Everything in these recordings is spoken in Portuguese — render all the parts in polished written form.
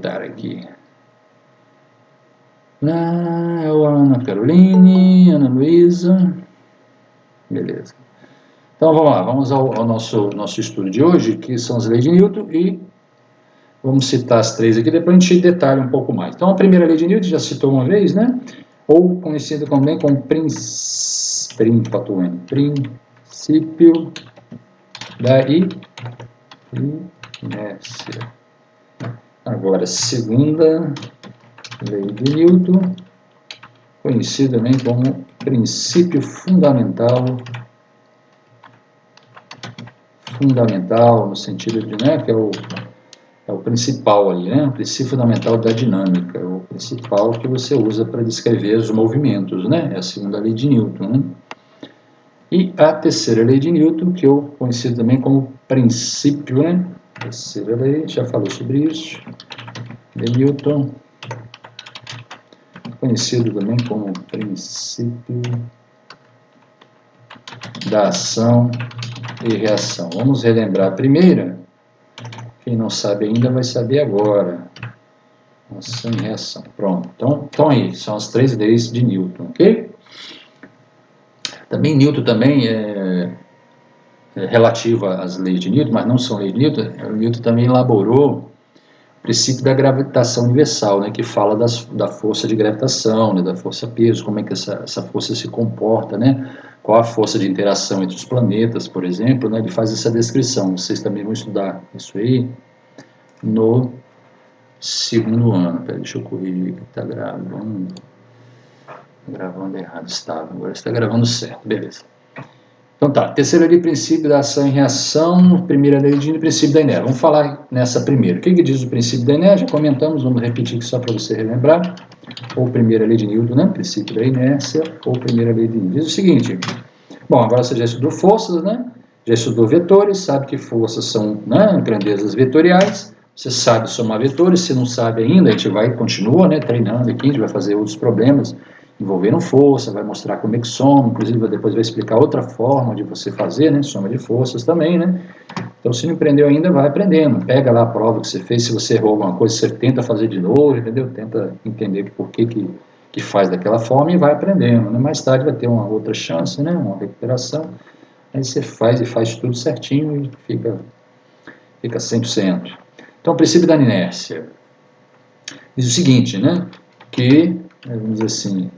anotar aqui. É o Ana Caroline, Ana Luísa. Beleza. Então vamos lá, vamos ao nosso estudo de hoje, que são as leis de Newton, e vamos citar as três aqui, depois a gente detalha um pouco mais. Então a primeira lei de Newton, já citou uma vez, né? Ou conhecida também como princípio da inércia. Agora, segunda lei de Newton, conhecida também como princípio fundamental no sentido de, né, que é o principal ali, né, o princípio fundamental da dinâmica, o principal que você usa para descrever os movimentos, né, é a segunda lei de Newton, né? E a terceira lei de Newton, que eu conheci também como princípio, né, terceira lei, já falou sobre isso, de Newton, conhecido também como princípio da ação e reação. Vamos relembrar a primeira. Quem não sabe ainda vai saber agora. Ação e reação. Pronto. Então aí, são as três leis de Newton, ok? Também Newton também é relativo às leis de Newton, mas não são leis de Newton. Newton também elaborou o princípio da gravitação universal, né, que fala da força de gravitação, né, da força-peso, como é que essa força se comporta, né? Qual a força de interação entre os planetas, por exemplo, né? Ele faz essa descrição. Vocês também vão estudar isso aí no segundo ano. Pera, deixa eu corrigir que está gravando errado, estava. Agora está gravando certo, beleza. Então tá, terceira lei, princípio da ação e reação, primeira lei de princípio da inércia. Vamos falar nessa primeira. O que diz o princípio da inércia? Já comentamos, vamos repetir aqui só para você relembrar. Ou primeira lei de Newton, né? Princípio da inércia, ou primeira lei de Newton. Diz o seguinte, bom, agora você já estudou forças, né? Já estudou vetores, sabe que forças são, né, grandezas vetoriais, você sabe somar vetores, se não sabe ainda, a gente continua, né, treinando aqui, a gente vai fazer outros problemas envolvendo força, vai mostrar como é que soma, inclusive depois vai explicar outra forma de você fazer, né, soma de forças também, né. Então, se não aprendeu ainda, vai aprendendo. Pega lá a prova que você fez, se você errou alguma coisa, você tenta fazer de novo, entendeu? Tenta entender por que faz daquela forma e vai aprendendo, né? Mais tarde vai ter uma outra chance, né? Uma recuperação. Aí você faz e faz tudo certinho e fica 100%. Então, o princípio da inércia diz o seguinte, né? Que, vamos dizer assim,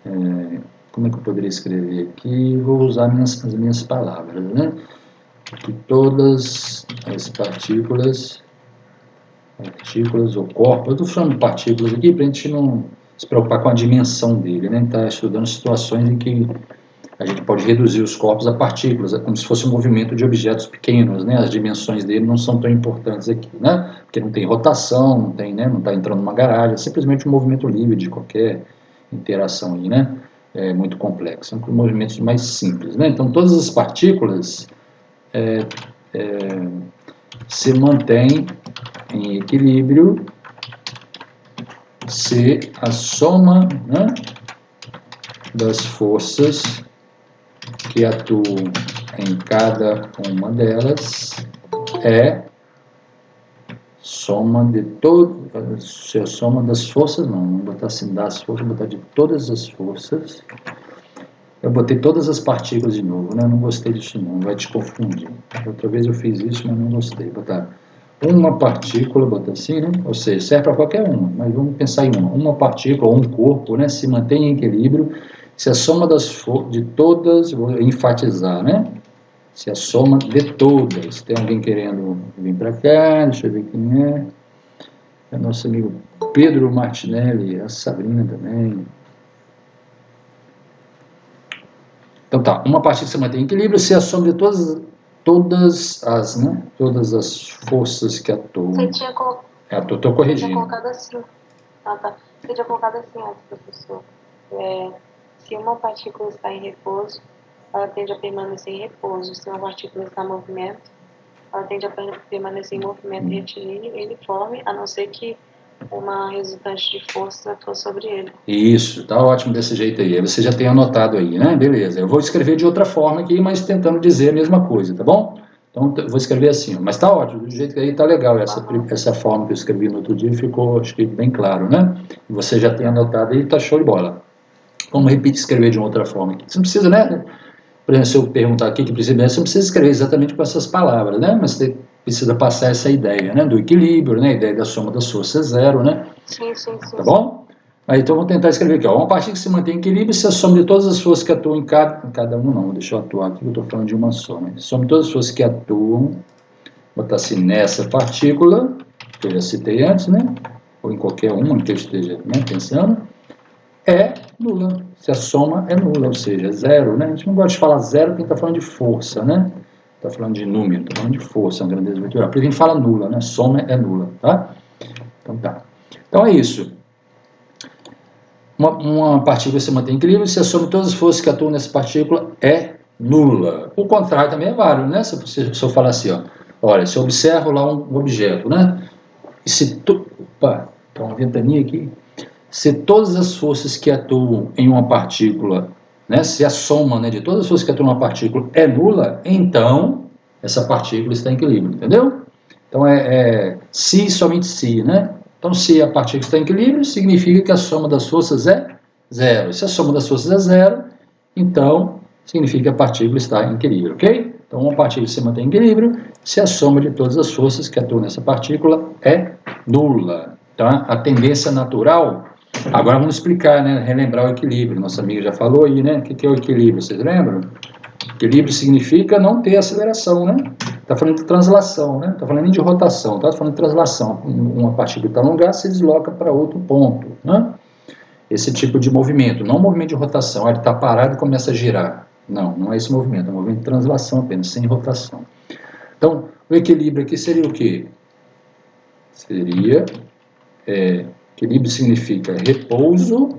como é que eu poderia escrever aqui? Vou usar as minhas palavras, né? Que todas as partículas ou corpos, eu estou falando de partículas aqui para a gente não se preocupar com a dimensão dele, né? Está estudando situações em que a gente pode reduzir os corpos a partículas, é como se fosse um movimento de objetos pequenos, né? As dimensões dele não são tão importantes aqui, né? Porque não tem rotação, não tem, né? Não está entrando numa garagem, é simplesmente um movimento livre de qualquer interação aí, né? É muito complexo, são movimentos mais simples, né? Então todas as partículas se mantêm em equilíbrio se a soma, né, das forças que atuam em cada uma delas é soma de se a soma das forças, não vou botar assim das forças, vou botar de todas as forças. Eu botei todas as partículas de novo, né? Não gostei disso não, vai te confundir. Outra vez eu fiz isso, mas não gostei. Botar uma partícula, botar assim, né? Ou seja, serve para qualquer uma, mas vamos pensar em uma partícula ou um corpo, né? Se mantém em equilíbrio, se a soma de todas, vou enfatizar, né? Se a soma de todas, tem alguém querendo vir para cá, deixa eu ver quem é nosso amigo Pedro Martinelli, a Sabrina também. Então tá, uma partícula se mantém em equilíbrio se a soma de todas as forças que atuam. Você tinha colocado. Estou corrigindo. Você tinha colocado assim. Tá. Você tinha colocado assim antes, professor. Se uma partícula está em repouso, ela tende a permanecer em repouso. Se uma partícula está em movimento, ela tende a permanecer em movimento retilíneo e uniforme, a não ser que uma resultante de força atua sobre ele. Isso, tá ótimo desse jeito aí. Você já tem anotado aí, né? Beleza. Eu vou escrever de outra forma aqui, mas tentando dizer a mesma coisa, tá bom? Então, eu vou escrever assim, mas está ótimo, do jeito que aí está legal, essa forma que eu escrevi no outro dia ficou, acho que bem claro, né? E você já tem anotado aí, está show de bola. Vamos repetir, escrever de uma outra forma aqui. Você não precisa, né? Por exemplo, se eu perguntar aqui que precisa, você não precisa escrever exatamente com essas palavras, né? Mas você precisa passar essa ideia, né? Do equilíbrio, né? A ideia da soma das forças é zero, né? Sim. Tá bom? Aí, então, vou tentar escrever aqui, ó. Uma partícula que se mantém em equilíbrio se a soma de todas as forças que atuam em cada um, não, deixa eu atuar aqui, eu estou falando de uma só, né? Soma de todas as forças que atuam, botar assim, nessa partícula, que eu já citei antes, né? Ou em qualquer uma que eu esteja, né, pensando, é nula, se a soma é nula, ou seja, zero, né? A gente não gosta de falar zero porque a gente está falando de força, né? Está falando de número, está falando de força, uma grandeza vetorial. Por isso a gente fala nula, né? Soma é nula, tá? Então tá. Então é isso. Uma partícula se mantém em equilíbrio se a soma de todas as forças que atuam nessa partícula é nula. O contrário também é válido, né? Se eu falar assim, ó, olha, se eu observo lá um objeto, né? E se opa, tá uma ventania aqui. Se todas as forças que atuam em uma partícula, né, se a soma, né, de todas as forças que atuam em uma partícula é nula, então essa partícula está em equilíbrio, entendeu? Então se e somente se, né? Então, se a partícula está em equilíbrio, significa que a soma das forças é zero. Se a soma das forças é zero, então significa que a partícula está em equilíbrio, ok? Então, uma partícula se mantém em equilíbrio se a soma de todas as forças que atuam nessa partícula é nula. Então, a tendência natural. Agora vamos explicar, né? Relembrar o equilíbrio. Nossa amiga já falou aí, né? O que é o equilíbrio? Vocês lembram? Equilíbrio significa não ter aceleração, né? Está falando de translação, né? Está falando nem de rotação, está falando de translação. Uma partícula está num lugar, se desloca para outro ponto, né? Esse tipo de movimento, não movimento de rotação. Ele está parado e começa a girar. Não é esse movimento, é um movimento de translação apenas, sem rotação. Então, o equilíbrio aqui seria o quê? Seria, equilíbrio significa repouso,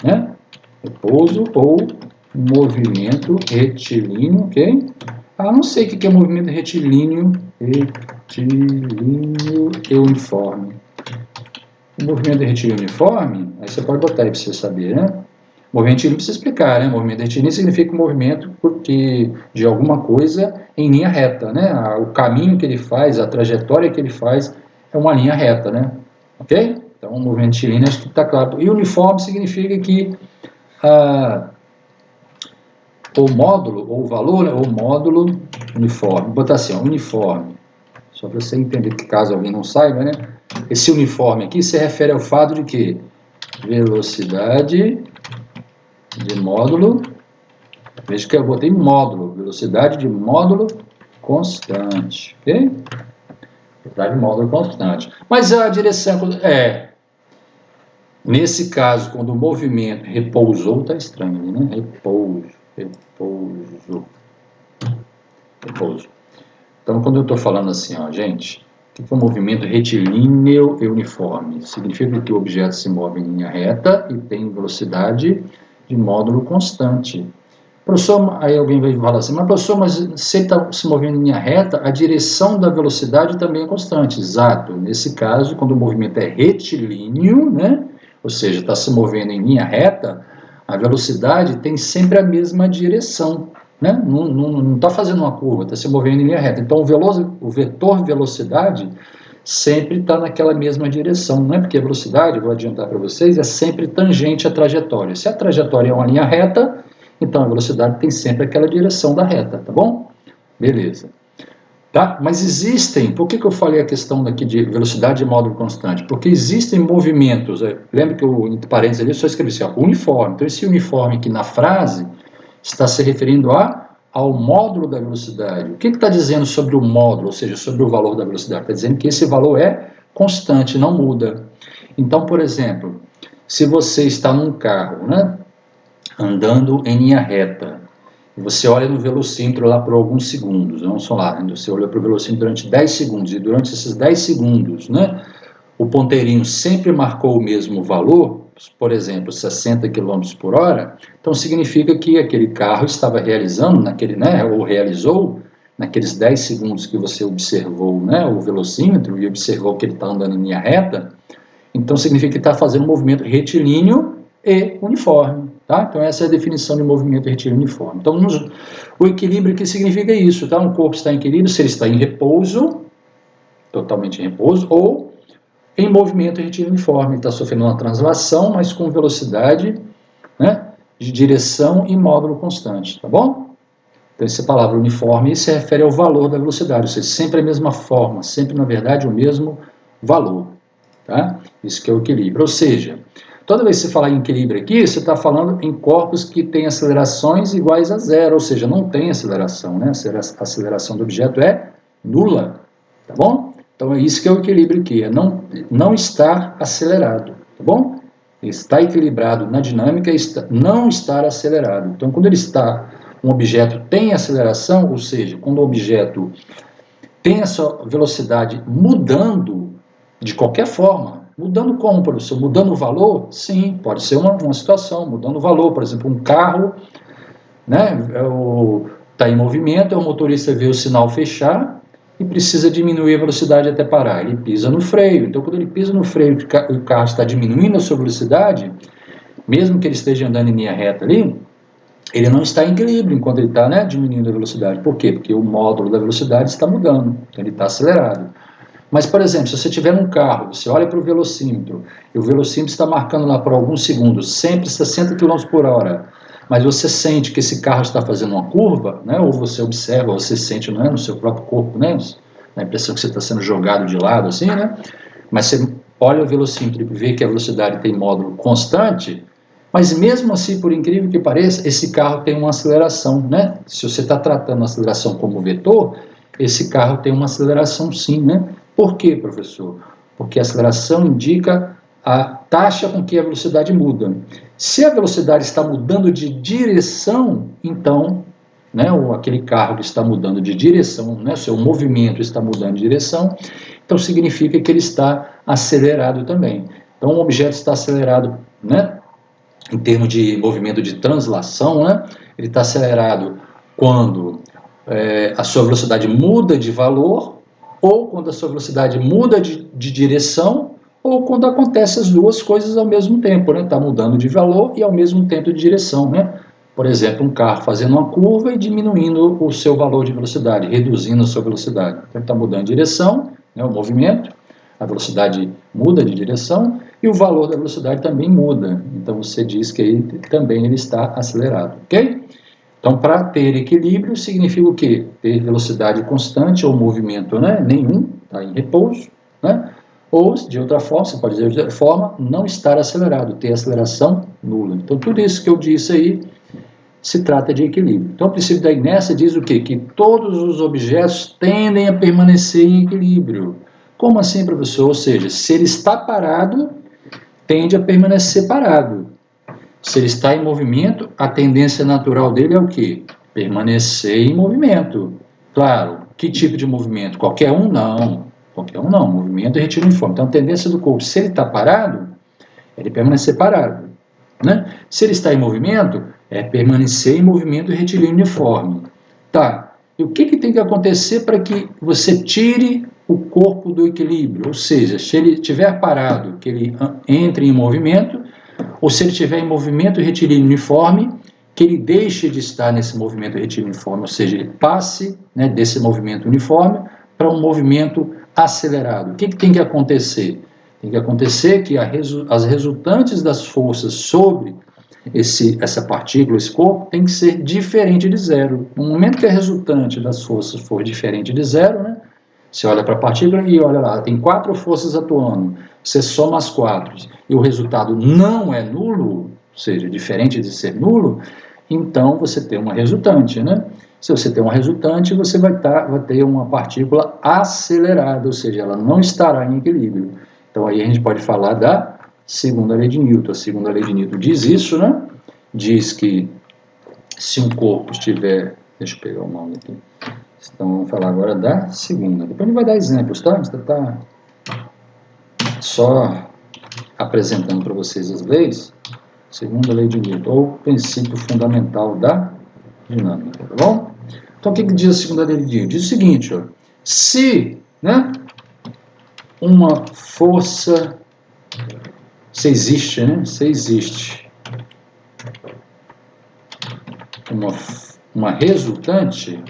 né? Repouso ou movimento retilíneo, ok? Não sei o que é movimento retilíneo e uniforme. O movimento retilíneo uniforme, aí você pode botar aí para você saber, né? Movimento retilíneo precisa explicar, né? Movimento retilíneo significa um movimento de alguma coisa em linha reta, né? O caminho que ele faz, a trajetória que ele faz é uma linha reta, né? Ok? Então, o movimento retilíneo acho que está claro. E uniforme significa que o módulo, ou o valor, né, ou módulo uniforme. Vou botar assim, ó, uniforme. Só para você entender que caso alguém não saiba, né? Esse uniforme aqui se refere ao fato de que velocidade de módulo, veja que eu botei módulo, velocidade de módulo constante, ok? Velocidade de módulo constante. Mas a direção nesse caso, quando o movimento repousou, tá estranho ali, né? Repouso. Então, quando eu estou falando assim, ó, gente, o que é um movimento retilíneo e uniforme? Significa que o objeto se move em linha reta e tem velocidade de módulo constante. Professor, aí alguém vai falar assim, mas professor, mas se ele está se movendo em linha reta, a direção da velocidade também é constante. Exato. Nesse caso, quando o movimento é retilíneo, né? Ou seja, está se movendo em linha reta, a velocidade tem sempre a mesma direção, né? Não está fazendo uma curva, está se movendo em linha reta. Então, o vetor velocidade sempre está naquela mesma direção, não é? Porque a velocidade, vou adiantar para vocês, é sempre tangente à trajetória. Se a trajetória é uma linha reta, então a velocidade tem sempre aquela direção da reta, tá bom? Beleza. Tá? Mas existem, por que eu falei a questão aqui de velocidade de módulo constante? Porque existem movimentos, lembra que eu, entre parênteses ali, eu só escrevi assim, ó, uniforme. Então esse uniforme aqui na frase está se referindo ao módulo da velocidade. O que está dizendo sobre o módulo, ou seja, sobre o valor da velocidade? Está dizendo que esse valor é constante, não muda. Então, por exemplo, se você está num carro, né, andando em linha reta, você olha no velocímetro lá por alguns segundos, vamos lá, você olha para o velocímetro durante 10 segundos, e durante esses 10 segundos, né, o ponteirinho sempre marcou o mesmo valor, por exemplo, 60 km por hora, então significa que aquele carro estava realizando, ou realizou, naqueles 10 segundos que você observou, né, o velocímetro, e observou que ele está andando em linha reta, então significa que está fazendo um movimento retilíneo e uniforme. Tá? Então essa é a definição de movimento retilíneo uniforme. Então o equilíbrio que significa isso, tá? Um corpo está em equilíbrio se ele está em repouso, totalmente em repouso, ou em movimento retilíneo uniforme. Ele está sofrendo uma translação, mas com velocidade, né, de direção e módulo constante, tá bom? Então essa palavra uniforme se refere ao valor da velocidade, ou seja, sempre a mesma forma, sempre na verdade o mesmo valor. Tá? Isso que é o equilíbrio. Ou seja, toda vez que você falar em equilíbrio aqui, você está falando em corpos que têm acelerações iguais a zero, ou seja, não tem aceleração, né? A aceleração do objeto é nula, tá bom? Então é isso que é o equilíbrio aqui, é não estar acelerado, tá bom? Estar equilibrado na dinâmica é não estar acelerado. Então quando um objeto tem aceleração, ou seja, quando o objeto tem a sua velocidade mudando de qualquer forma, mudando como, professor? Mudando o valor? Sim, pode ser uma situação, mudando o valor. Por exemplo, um carro, né, está em movimento, o motorista vê o sinal fechar e precisa diminuir a velocidade até parar. Ele pisa no freio. Então, quando ele pisa no freio e o carro está diminuindo a sua velocidade, mesmo que ele esteja andando em linha reta ali, ele não está em equilíbrio enquanto ele está, né, diminuindo a velocidade. Por quê? Porque o módulo da velocidade está mudando, então ele está acelerado. Mas, por exemplo, se você tiver um carro, você olha para o velocímetro, e o velocímetro está marcando lá por alguns segundos, sempre 60 km por hora, mas você sente que esse carro está fazendo uma curva, né, ou você observa, ou você sente, não é, no seu próprio corpo, né, a impressão que você está sendo jogado de lado, assim, né, mas você olha o velocímetro e vê que a velocidade tem módulo constante, mas mesmo assim, por incrível que pareça, esse carro tem uma aceleração, né, se você está tratando a aceleração como vetor, esse carro tem uma aceleração sim, né? Por quê, professor? Porque a aceleração indica a taxa com que a velocidade muda. Se a velocidade está mudando de direção, então, né, aquele carro que está mudando de direção, né, seu movimento está mudando de direção, então significa que ele está acelerado também. Então, um objeto está acelerado, né, em termos de movimento de translação, né, ele está acelerado quando a sua velocidade muda de valor, ou quando a sua velocidade muda de direção, ou quando acontecem as duas coisas ao mesmo tempo, né? Está mudando de valor e ao mesmo tempo de direção, né? Por exemplo, um carro fazendo uma curva e diminuindo o seu valor de velocidade, reduzindo a sua velocidade. Então, está mudando de direção, né, o movimento, a velocidade muda de direção e o valor da velocidade também muda. Então, você diz que aí também ele está acelerado, ok? Então, para ter equilíbrio, significa o quê? Ter velocidade constante ou movimento, né, nenhum, está em repouso, né? Ou, de outra forma, você pode dizer de outra forma, não estar acelerado, ter aceleração nula. Então, tudo isso que eu disse aí se trata de equilíbrio. Então, o princípio da inércia diz o quê? Que todos os objetos tendem a permanecer em equilíbrio. Como assim, professor? Ou seja, se ele está parado, tende a permanecer parado. Se ele está em movimento, a tendência natural dele é o quê? Permanecer em movimento. Claro, que tipo de movimento? Qualquer um? Não. Qualquer um não. Movimento é retilíneo uniforme. Então, a tendência do corpo, se ele está parado, é ele permanecer parado. Né? Se ele está em movimento, é permanecer em movimento retilíneo uniforme. Tá. E o que tem que acontecer para que você tire o corpo do equilíbrio? Ou seja, se ele estiver parado, que ele entre em movimento, ou se ele estiver em movimento retilíneo uniforme, que ele deixe de estar nesse movimento retilíneo uniforme, ou seja, ele passe, né, desse movimento uniforme para um movimento acelerado. O que tem que acontecer? Tem que acontecer que as resultantes das forças sobre essa partícula, esse corpo, tem que ser diferente de zero. No momento que a resultante das forças for diferente de zero, né, você olha para a partícula e olha lá, tem 4 forças atuando, você soma as 4 e o resultado não é nulo, ou seja, diferente de ser nulo, então você tem uma resultante, né? Se você tem uma resultante, você vai ter uma partícula acelerada, ou seja, ela não estará em equilíbrio. Então aí a gente pode falar da segunda lei de Newton. A segunda lei de Newton diz isso, né? Diz que se um corpo estiver... Deixa eu pegar o mouse aqui. Então vamos falar agora da segunda. Depois a gente vai dar exemplos, tá? Você está só apresentando para vocês as leis. Segunda lei de Newton, ou princípio fundamental da dinâmica, tá bom? Então o que diz a segunda lei de Newton? Diz o seguinte, ó, se, né, uma força, se existe, né, se existe uma resultante.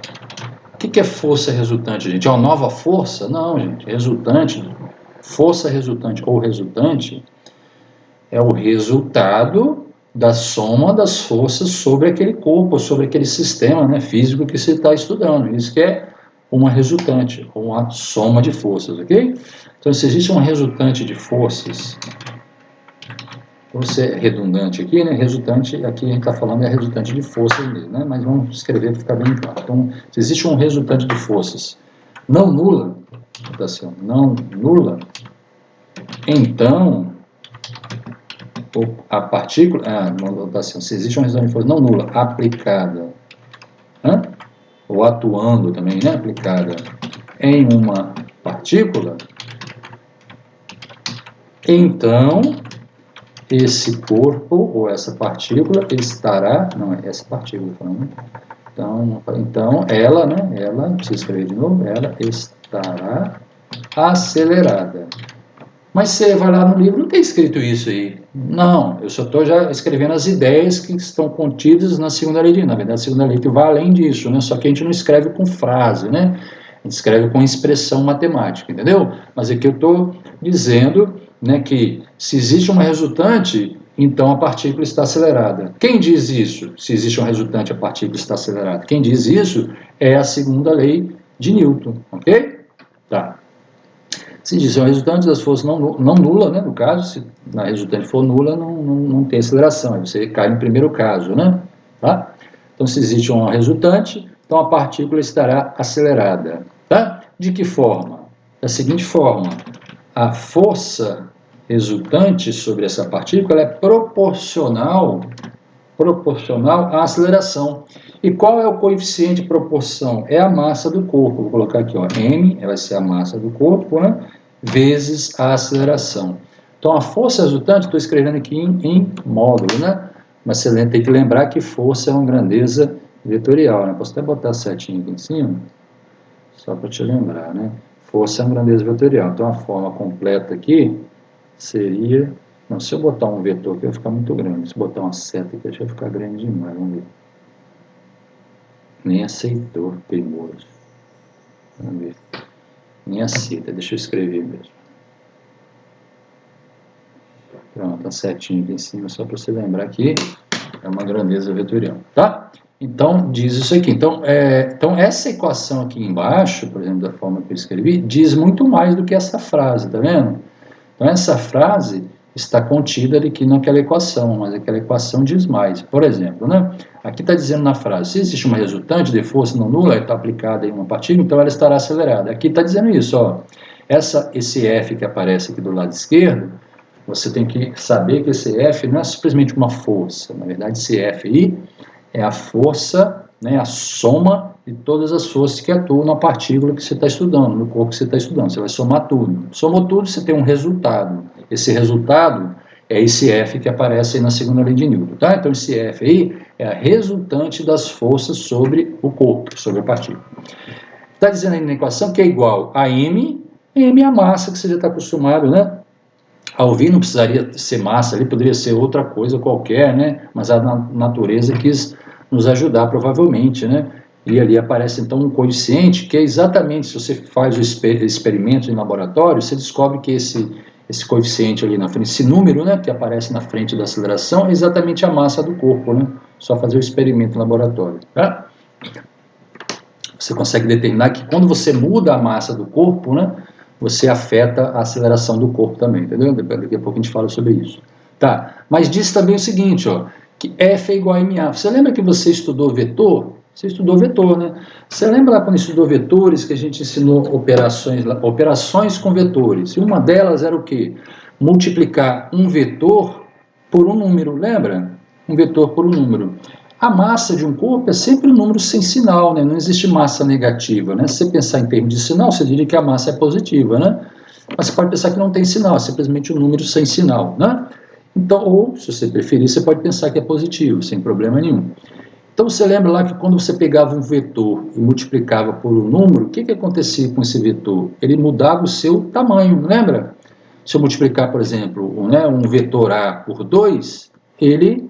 O que é força resultante, gente? É uma nova força? Não, gente. Resultante, força resultante ou resultante é o resultado da soma das forças sobre aquele corpo, sobre aquele sistema, né, físico que você está estudando. Isso que é uma resultante, ou uma soma de forças, ok? Então, se existe uma resultante de forças, vou ser redundante aqui, né? Resultante, aqui a gente está falando é resultante de forças mesmo, né? Mas vamos escrever para ficar bem claro. Então, se existe um resultante de forças não nula, assim, não nula, então a partícula, assim, se existe uma resultante de força não nula aplicada, ou atuando também, né? Aplicada em uma partícula, então esse corpo ou essa partícula estará, não é essa partícula, então ela, né, ela, preciso escrever de novo, ela estará acelerada. Mas você vai lá no livro, não tem escrito isso aí. Não, eu só estou já escrevendo as ideias que estão contidas na segunda lei de Newton. Na verdade, a segunda lei que vai além disso, né? Só que a gente não escreve com frase, né? A gente escreve com expressão matemática, entendeu? Mas aqui eu estou dizendo, né, que se existe uma resultante, então a partícula está acelerada. Quem diz isso? Se existe um resultante, a partícula está acelerada. Quem diz isso é a segunda lei de Newton, ok? Tá. Se diz é um resultante das forças não nula, né, no caso, se a resultante for nula, não tem aceleração, aí você cai no primeiro caso, né? Tá? Então, se existe uma resultante, então a partícula estará acelerada. Tá? De que forma? Da seguinte forma, a força resultante sobre essa partícula é proporcional à aceleração. E qual é o coeficiente de proporção? É a massa do corpo. Vou colocar aqui, ó, m, vai ser a massa do corpo, né, vezes a aceleração. Então, a força resultante, estou escrevendo aqui em módulo, né? Mas você tem que lembrar que força é uma grandeza vetorial, né? Posso até botar certinho aqui em cima, só para te lembrar, né? Força é uma grandeza vetorial. Então, a forma completa aqui seria... Não, se eu botar um vetor aqui, vai ficar muito grande. Se botar uma seta aqui, acho que vai ficar grande demais. Vamos ver. Nem aceitou, teimoso. Vamos ver. Nem aceita, deixa eu escrever mesmo. Pronto, a setinha aqui em cima, só para você lembrar que é uma grandeza vetorial, tá? Então, diz isso aqui. Então, essa equação aqui embaixo, por exemplo, da forma que eu escrevi, diz muito mais do que essa frase, tá vendo? Então, essa frase está contida aqui naquela equação, mas aquela equação diz mais. Por exemplo, né? Aqui está dizendo na frase, se existe uma resultante de força não nula, está aplicada em uma partícula, então ela estará acelerada. Aqui está dizendo isso, ó. Esse F que aparece aqui do lado esquerdo, você tem que saber que esse F não é simplesmente uma força. Na verdade, esse F aí é a força, né, a soma de todas as forças que atuam na partícula que você está estudando, no corpo que você está estudando. Você vai somar tudo. Somou tudo, você tem um resultado. Esse resultado é esse F que aparece aí na segunda lei de Newton, tá? Então, esse F aí é a resultante das forças sobre o corpo, sobre a partícula. Está dizendo aí na equação que é igual a M é a massa que você já está acostumado, né? A ouvir não precisaria ser massa ali, poderia ser outra coisa qualquer, né? Mas a natureza quis nos ajudar, provavelmente, né? E ali aparece, então, um coeficiente que é exatamente, se você faz o experimento em laboratório, você descobre que esse coeficiente ali na frente, esse número, né, que aparece na frente da aceleração, é exatamente a massa do corpo, né? Só fazer o experimento em laboratório, tá? Você consegue determinar que quando você muda a massa do corpo, né, você afeta a aceleração do corpo também, entendeu? Daqui a pouco a gente fala sobre isso. Tá, mas diz também o seguinte, ó, que F é igual a MA. Você lembra que você estudou vetor? Você estudou vetor, né? Você lembra lá quando estudou vetores, que a gente ensinou operações com vetores? E uma delas era o quê? Multiplicar um vetor por um número, lembra? Um vetor por um número. A massa de um corpo é sempre um número sem sinal, né? Não existe massa negativa, né? Se você pensar em termos de sinal, você diria que a massa é positiva, né? Mas você pode pensar que não tem sinal, é simplesmente um número sem sinal, né? Então, ou, se você preferir, você pode pensar que é positivo, sem problema nenhum. Então, você lembra lá que quando você pegava um vetor e multiplicava por um número, o que acontecia com esse vetor? Ele mudava o seu tamanho, lembra? Se eu multiplicar, por exemplo, um vetor A por 2, ele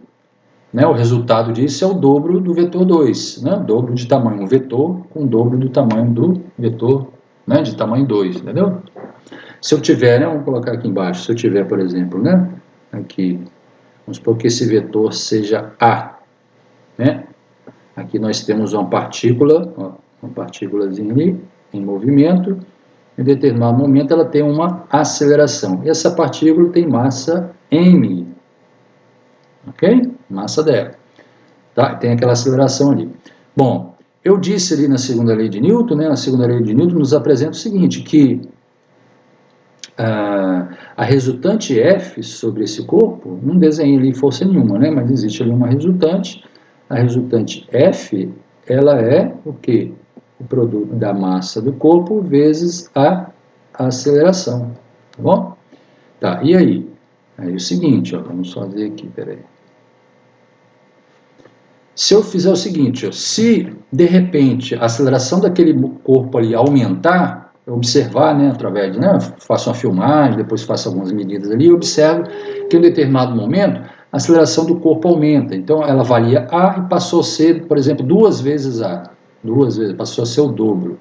né? O resultado disso é o dobro do vetor 2, né? Dobro de tamanho, um vetor com o dobro do tamanho do vetor, né? De tamanho 2, entendeu? Se eu tiver, né? Vamos colocar aqui embaixo, se eu tiver, por exemplo, né? Aqui, vamos supor que esse vetor seja A, né? Aqui nós temos uma partícula, ó, uma partículazinha ali, em movimento. Em determinado momento ela tem uma aceleração. E essa partícula tem massa m, ok? Massa dela. Tá? Tem aquela aceleração ali. Bom, eu disse ali na segunda lei de Newton, né? A segunda lei de Newton nos apresenta o seguinte, que a resultante F sobre esse corpo, não desenhei ali força nenhuma, né? Mas existe ali uma resultante. A resultante F, ela é o quê? O produto da massa do corpo vezes a aceleração, tá bom? Tá, e aí? Aí é o seguinte, ó, vamos fazer aqui, peraí. Se eu fizer o seguinte, ó, se de repente a aceleração daquele corpo ali aumentar, eu observar, né, através de, né, faço uma filmagem, depois faço algumas medidas ali, e observo que em determinado momento a aceleração do corpo aumenta. Então ela valia A e passou a ser, por exemplo, 2 vezes A. 2 vezes, passou a ser o dobro.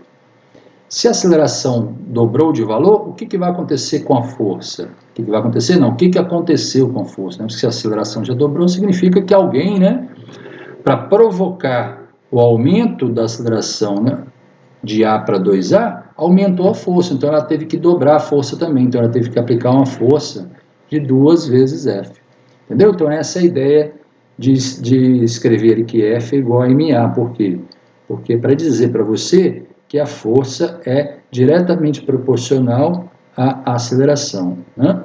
Se a aceleração dobrou de valor, o que vai acontecer com a força? O que vai acontecer? Não, o que aconteceu com a força? Né? Se a aceleração já dobrou, significa que alguém, né, para provocar o aumento da aceleração, né, de A para 2A, aumentou a força. Então ela teve que dobrar a força também. Então ela teve que aplicar uma força de 2 vezes F. Entendeu? Então essa é a ideia de escrever que F é igual a MA. Por quê? Porque para dizer para você que a força é diretamente proporcional à aceleração, né?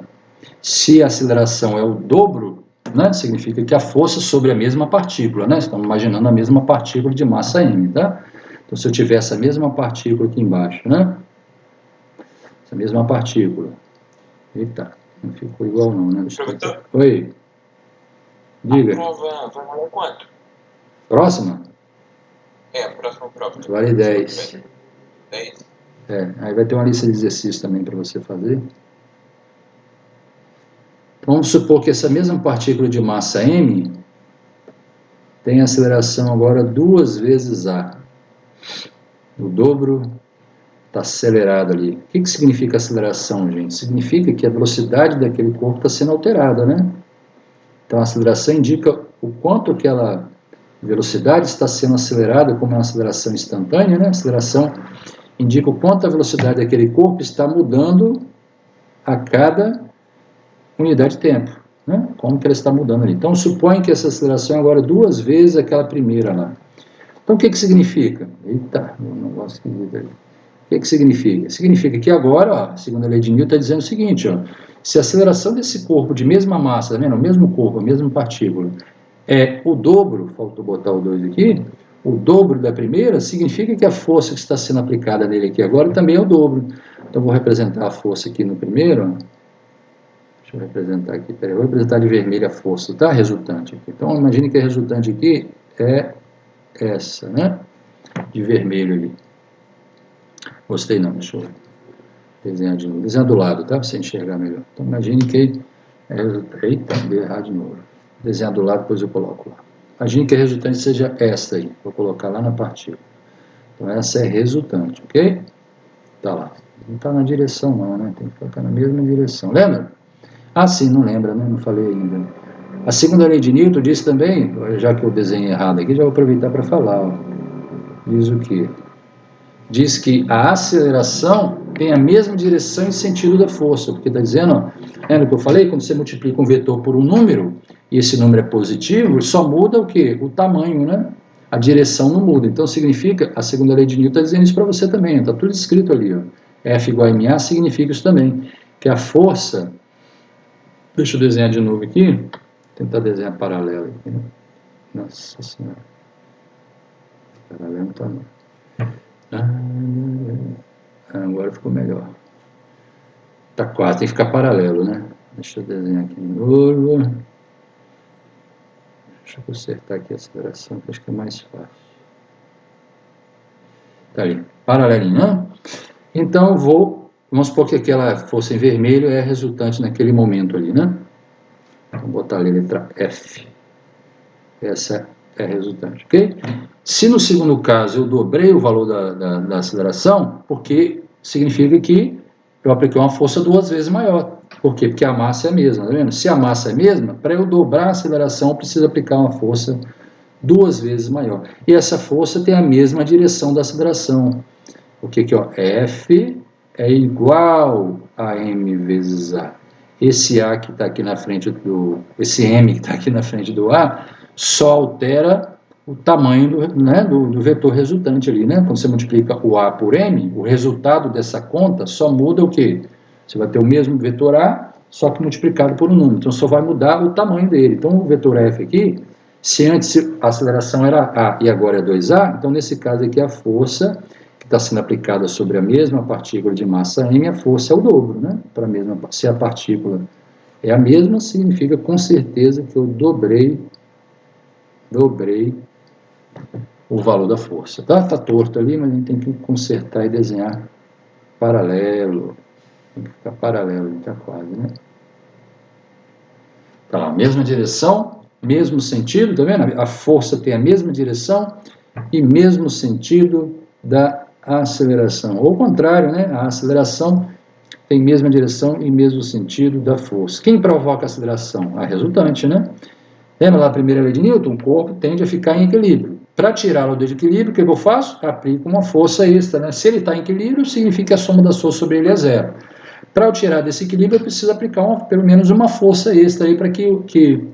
Se a aceleração é o dobro, né, significa que a força sobre a mesma partícula, né? Estamos imaginando a mesma partícula de massa m, tá? Então, se eu tiver essa mesma partícula aqui embaixo, né? Essa mesma partícula. Eita, não ficou igual não, né? Professor? Oi. Diga. A prova vai valer quanto? Próxima? É, a próxima prova. Vale 10. 10? Aí vai ter uma lista de exercícios também para você fazer. Vamos supor que essa mesma partícula de massa m tem aceleração agora 2 vezes A. O dobro está acelerado ali. O que significa aceleração, gente? Significa que a velocidade daquele corpo está sendo alterada, né? Então a aceleração indica o quanto aquela velocidade está sendo acelerada, como é uma aceleração instantânea, né? A aceleração indica o quanto a velocidade daquele corpo está mudando a cada unidade de tempo, né? Como que ela está mudando ali. Então suponha que essa aceleração agora é 2 vezes aquela primeira lá. Então o que significa? Eita, um negócio esquisito ali. O que significa? Significa que agora, ó, segundo a lei de Newton, está dizendo o seguinte, ó, se a aceleração desse corpo de mesma massa, tá vendo? O mesmo corpo, a mesma partícula, é o dobro, faltou botar o 2 aqui, o dobro da primeira, significa que a força que está sendo aplicada nele aqui agora também é o dobro. Então vou representar a força aqui no primeiro, ó. Deixa eu representar aqui, peraí, vou representar de vermelho a força, tá? Resultante aqui. Então imagine que a resultante aqui é essa, né? De vermelho ali. Gostei não, deixa eu desenhar de novo. Desenhar do lado, tá? Para você enxergar melhor. Então imagine que eita, deu errado de novo. Desenhar do lado, depois eu coloco lá. Imagine que a resultante seja esta aí. Vou colocar lá na partícula. Então essa é resultante, ok? Tá lá. Não está na direção não, né? Tem que colocar na mesma direção. Lembra? Ah, sim, não lembra, né? Não falei ainda. A segunda lei de Newton diz também, já que eu desenhei errado aqui, já vou aproveitar para falar. Ó. Diz o quê? Diz que a aceleração tem a mesma direção e sentido da força, porque está dizendo, ó, lembra que eu falei? Quando você multiplica um vetor por um número, e esse número é positivo, só muda o quê? O tamanho, né? A direção não muda. Então significa, a segunda lei de Newton está dizendo isso para você também, está tudo escrito ali, ó. F igual a MA significa isso também, que a força, deixa eu desenhar de novo aqui, tentar desenhar paralelo aqui, né? Nossa Senhora. Paralelo tá não. Agora ficou melhor. Tá quase, tem que ficar paralelo, né? Deixa eu desenhar aqui de novo. Deixa eu consertar aqui a aceleração, que acho que é mais fácil. Tá ali, paralelinho, né? Então vamos supor que aquela força em vermelho é a resultante naquele momento ali, né? Vamos botar ali a letra F. essa é a resultante, ok? Se no segundo caso eu dobrei o valor da aceleração, porque significa que eu apliquei uma força 2 vezes maior. Por quê? Porque a massa é a mesma, tá vendo? Se a massa é a mesma, para eu dobrar a aceleração, eu preciso aplicar uma força 2 vezes maior. E essa força tem a mesma direção da aceleração. O que aqui, ó? F é igual a m vezes a. Esse a que está aqui na frente esse m que está aqui na frente do a, só altera o tamanho do vetor resultante ali, né? Quando você multiplica o a por m, o resultado dessa conta só muda o quê? Você vai ter o mesmo vetor a, só que multiplicado por um número. Então, só vai mudar o tamanho dele. Então, o vetor f aqui, se antes a aceleração era a e agora é 2a, então, nesse caso aqui, a força que está sendo aplicada sobre a mesma partícula de massa m, a força é o dobro, né? Para a mesma, se a partícula é a mesma, significa com certeza que eu dobrei o valor da força. Tá torto ali, mas a gente tem que consertar e desenhar paralelo. Tem que ficar paralelo, está quase, né? Tá lá, mesma direção, mesmo sentido, tá vendo? A força tem a mesma direção e mesmo sentido da aceleração. Ou o contrário, né? A aceleração tem mesma direção e mesmo sentido da força. Quem provoca a aceleração? A resultante, né? Lembra lá a primeira lei de Newton? O corpo tende a ficar em equilíbrio. Para tirá-lo do equilíbrio, o que eu faço? Aplico uma força extra, né? Se ele está em equilíbrio, significa que a soma das forças sobre ele é zero. Para eu tirar desse equilíbrio, eu preciso aplicar pelo menos uma força extra aí para que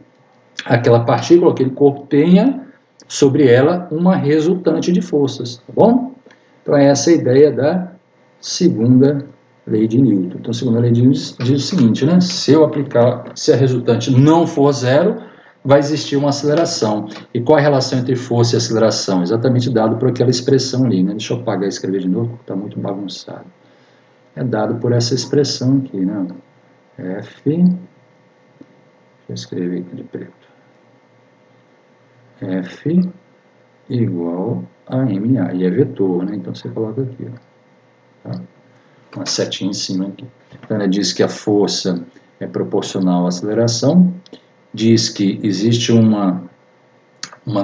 aquela partícula, aquele corpo tenha sobre ela uma resultante de forças, tá bom? Então, essa é a ideia da segunda lei de Newton. Então, a segunda lei de Newton diz o seguinte, né? Se a resultante não for zero, vai existir uma aceleração. E qual a relação entre força e aceleração? Exatamente dado por aquela expressão ali, né? Deixa eu apagar e escrever de novo, porque está muito bagunçado. É dado por essa expressão aqui, né? F, deixa eu escrever aqui de preto. F igual a MA, e é vetor, né? Então você coloca aqui, ó, tá? Uma setinha em cima aqui. Então ela diz que a força é proporcional à aceleração, diz que existe uma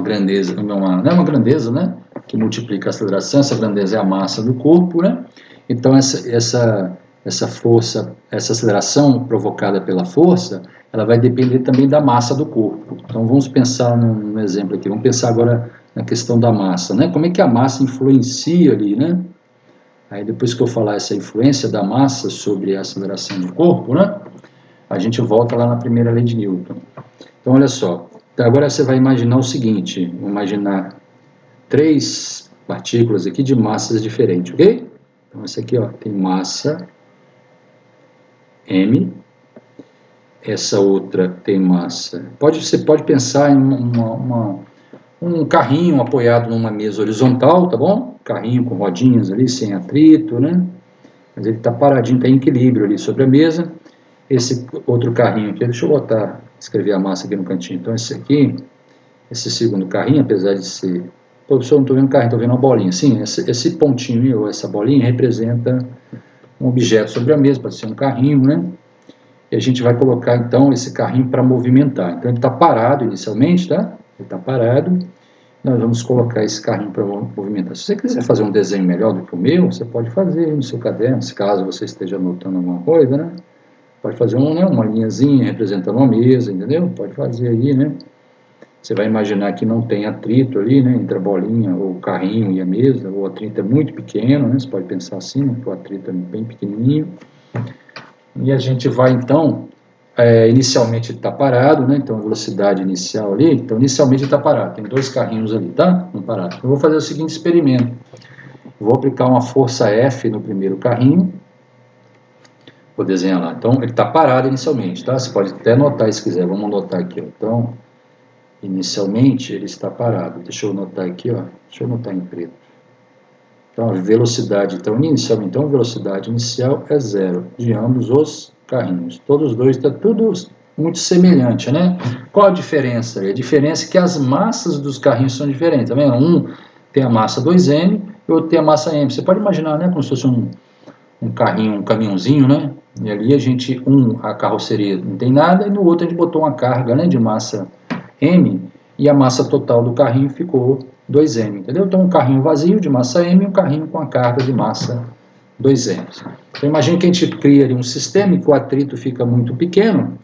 grandeza, não é uma grandeza, né? Que multiplica a aceleração, essa grandeza é a massa do corpo, né? Então essa força, essa aceleração provocada pela força, ela vai depender também da massa do corpo. Então vamos pensar num exemplo aqui, vamos pensar agora na questão da massa, né? Como é que a massa influencia ali, né? Aí depois que eu falar essa influência da massa sobre a aceleração do corpo, né? A gente volta lá na primeira lei de Newton. Então olha só, agora você vai imaginar o seguinte, vamos imaginar 3 partículas aqui de massas diferentes, ok? Então essa aqui, ó, tem massa m, essa outra tem massa. Você pode pensar em um carrinho apoiado numa mesa horizontal, tá bom? Carrinho com rodinhas ali, sem atrito, né? Mas ele está paradinho, está em equilíbrio ali sobre a mesa. Esse outro carrinho aqui, deixa eu escrever a massa aqui no cantinho. Então esse aqui, esse segundo carrinho, apesar de ser... Professor, não estou vendo carrinho, estou vendo uma bolinha. Sim, esse pontinho, ou essa bolinha, representa um objeto sobre a mesa, pode ser um carrinho, né? E a gente vai colocar, então, esse carrinho para movimentar. Então, ele está parado inicialmente, tá? Ele está parado. Nós vamos colocar esse carrinho para movimentar. Se você quiser fazer um desenho melhor do que o meu, você pode fazer no seu caderno, se caso você esteja anotando alguma coisa, né? Pode fazer uma linhazinha representando uma mesa, entendeu? Pode fazer aí, né? Você vai imaginar que não tem atrito ali, né? Entre a bolinha, ou o carrinho e a mesa. O atrito é muito pequeno, né? Você pode pensar assim, né? Que o atrito é bem pequenininho. E a gente vai, então, inicialmente ele está parado, né? Então, a velocidade inicial ali, então, inicialmente ele está parado. Tem 2 carrinhos ali, tá? Não parado. Eu vou fazer o seguinte experimento. Vou aplicar uma força F no primeiro carrinho. Vou desenhar lá. Então, ele está parado inicialmente, tá? Você pode até anotar se quiser. Vamos anotar aqui, ó. Então, inicialmente ele está parado. Deixa eu anotar aqui, ó. Deixa eu anotar em preto. Então, a velocidade, então, a velocidade inicial é 0 de ambos os carrinhos. Todos os dois, está tudo muito semelhante, né? Qual a diferença? A diferença é que as massas dos carrinhos são diferentes, tá vendo? Um tem a massa 2m e o outro tem a massa m. Você pode imaginar, né? Como se fosse um carrinho, um caminhãozinho, né? E ali a carroceria não tem nada, e no outro a gente botou uma carga, né, de massa m, e a massa total do carrinho ficou 2m, entendeu? Então um carrinho vazio de massa m e um carrinho com a carga de massa 2m. Então imagine que a gente cria ali um sistema em que o atrito fica muito pequeno,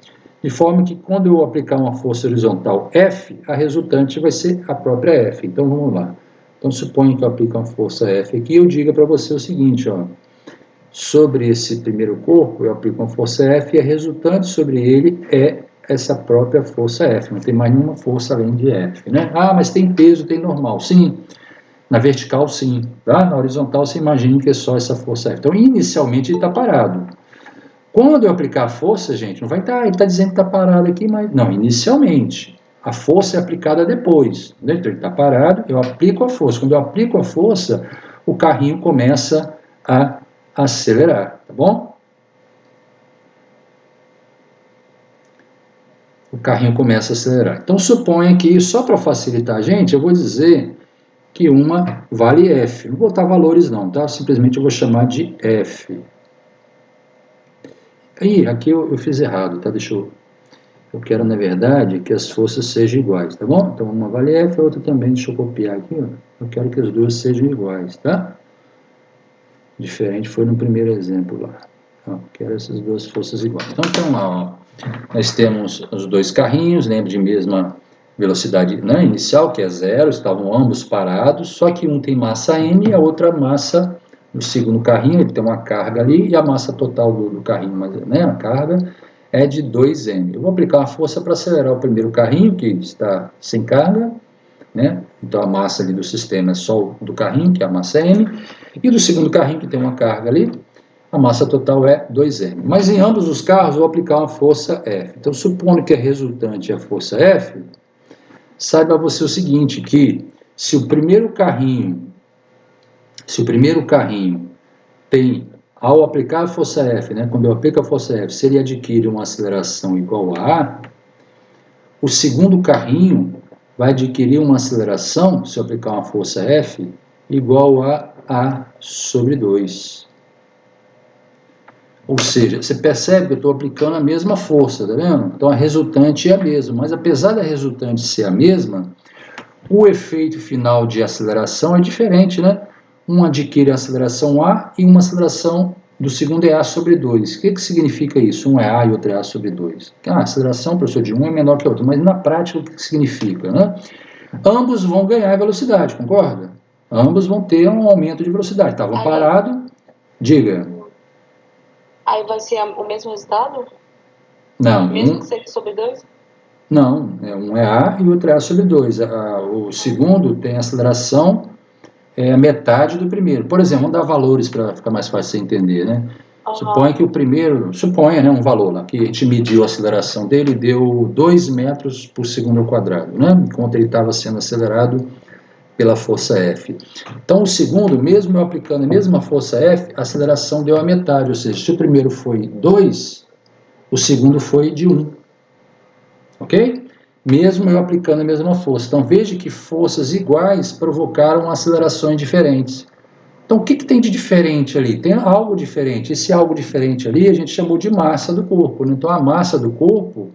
de forma que quando eu aplicar uma força horizontal F, a resultante vai ser a própria F. Então vamos lá. Então suponha que eu aplique uma força F aqui, eu diga para você o seguinte, ó, sobre esse primeiro corpo eu aplico uma força F e a resultante sobre ele é essa própria força F, não tem mais nenhuma força além de F, né? Ah, mas tem peso, tem normal. Sim, na vertical sim, tá? Na horizontal você imagina que é só essa força F. Então inicialmente ele está parado. Quando eu aplicar a força, gente, não vai estar, ele está dizendo que está parado aqui, mas não, inicialmente. A força é aplicada depois, né? Então ele está parado, eu aplico a força. Quando eu aplico a força, o carrinho começa a acelerar, tá bom? O carrinho começa a acelerar. Então suponha que, só para facilitar a gente, eu vou dizer que uma vale F. Não vou botar valores não, tá? Simplesmente eu vou chamar de F. Ih, aqui eu fiz errado, tá? Eu quero, na verdade, que as forças sejam iguais, tá bom? Então uma vale F, a outra também, deixa eu copiar aqui, ó. Eu quero que as duas sejam iguais, tá? Diferente foi no primeiro exemplo lá. Ó, quero essas duas forças iguais. Então, lá, ó, nós temos os dois carrinhos, lembra de mesma velocidade, né, inicial, que é 0, estavam ambos parados, só que um tem massa m e a outra massa, no segundo carrinho, ele tem uma carga ali, e a massa total do carrinho, né, a carga, é de 2m. Eu vou aplicar uma força para acelerar o primeiro carrinho, que está sem carga, né? Então a massa ali do sistema é só do carrinho, que é a massa m, e do segundo carrinho, que tem uma carga ali, a massa total é 2m. Mas em ambos os carros eu vou aplicar uma força F. Então, supondo que a resultante é a força F, saiba você o seguinte, que se o primeiro carrinho tem, ao aplicar a força F, né, quando eu aplico a força F, se ele adquire uma aceleração igual a A, o segundo carrinho vai adquirir uma aceleração, se eu aplicar uma força F, igual a A sobre 2. Ou seja, você percebe que eu estou aplicando a mesma força, tá vendo? Então a resultante é a mesma, mas apesar da resultante ser a mesma, o efeito final de aceleração é diferente, né? Um adquire a aceleração A e uma aceleração do segundo é A sobre 2. O que significa isso? Um é A e outro é A sobre 2. A aceleração, professor, de um é menor que a outra, mas na prática o que significa, né? Ambos vão ganhar velocidade, concorda? Ambos vão ter um aumento de velocidade. Estavam parados, diga. Aí vai ser o mesmo resultado? Não. Mesmo que seja sobre 2? Não, um é A e o outro é A sobre 2. O segundo tem aceleração a metade do primeiro. Por exemplo, vamos dar valores para ficar mais fácil de você entender, né? Uhum. Suponha que o primeiro, né, um valor lá, que a gente mediu a aceleração dele, deu 2 metros por segundo ao quadrado, né? Enquanto ele estava sendo acelerado pela força F. Então, o segundo, mesmo eu aplicando a mesma força F, a aceleração deu a metade, ou seja, se o primeiro foi 2, o segundo foi de 1. Ok? Mesmo eu aplicando a mesma força. Então, veja que forças iguais provocaram acelerações diferentes. Então, o que tem de diferente ali? Tem algo diferente. Esse algo diferente ali a gente chamou de massa do corpo. Então, a massa do corpo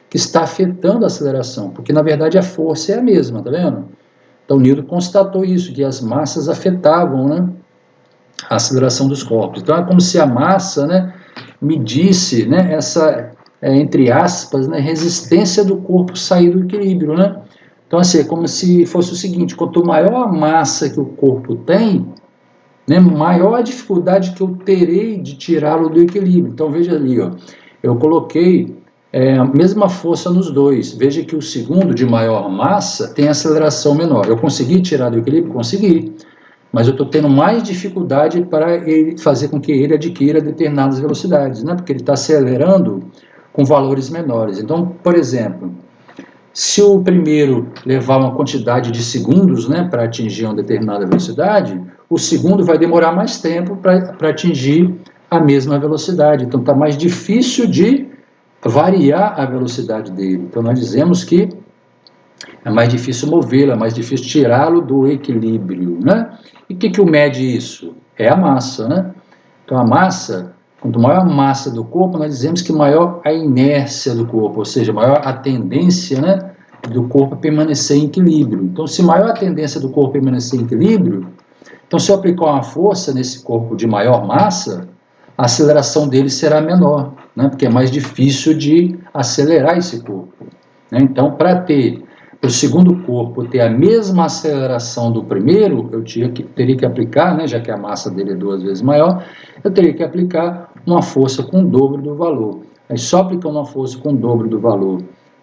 que está afetando a aceleração, porque, na verdade, a força é a mesma, tá vendo? Então, Newton constatou isso, que as massas afetavam, né, a aceleração dos corpos. Então, é como se a massa, né, medisse, né, essa... entre aspas, né, resistência do corpo sair do equilíbrio, né? Então, assim, é como se fosse o seguinte, quanto maior a massa que o corpo tem, né, maior a dificuldade que eu terei de tirá-lo do equilíbrio. Então, veja ali, ó, eu coloquei a mesma força nos dois. Veja que o segundo, de maior massa, tem aceleração menor. Eu consegui tirar do equilíbrio? Consegui. Mas eu estou tendo mais dificuldade para ele fazer com que ele adquira determinadas velocidades, né? Porque ele está acelerando com valores menores. Então, por exemplo, se o primeiro levar uma quantidade de segundos, né, para atingir uma determinada velocidade, o segundo vai demorar mais tempo para atingir a mesma velocidade. Então, está mais difícil de variar a velocidade dele. Então, nós dizemos que é mais difícil movê-lo, é mais difícil tirá-lo do equilíbrio, né? E o que mede isso? É a massa, né? Então, a massa, quanto maior a massa do corpo, nós dizemos que maior a inércia do corpo, ou seja, maior a tendência, né, do corpo permanecer em equilíbrio. Então, se maior a tendência do corpo permanecer em equilíbrio, então se eu aplicar uma força nesse corpo de maior massa, a aceleração dele será menor, né? Porque é mais difícil de acelerar esse corpo, né? Então, para ter o segundo corpo ter a mesma aceleração do primeiro, eu teria que aplicar, né, já que a massa dele é 2 vezes maior, eu teria que aplicar uma força com o dobro do valor. Aí só aplicando uma força com o dobro do valor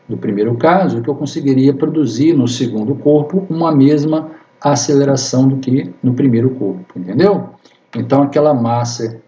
do primeiro caso, que eu conseguiria produzir no segundo corpo uma mesma aceleração do que no primeiro corpo, entendeu? Então aquela massa,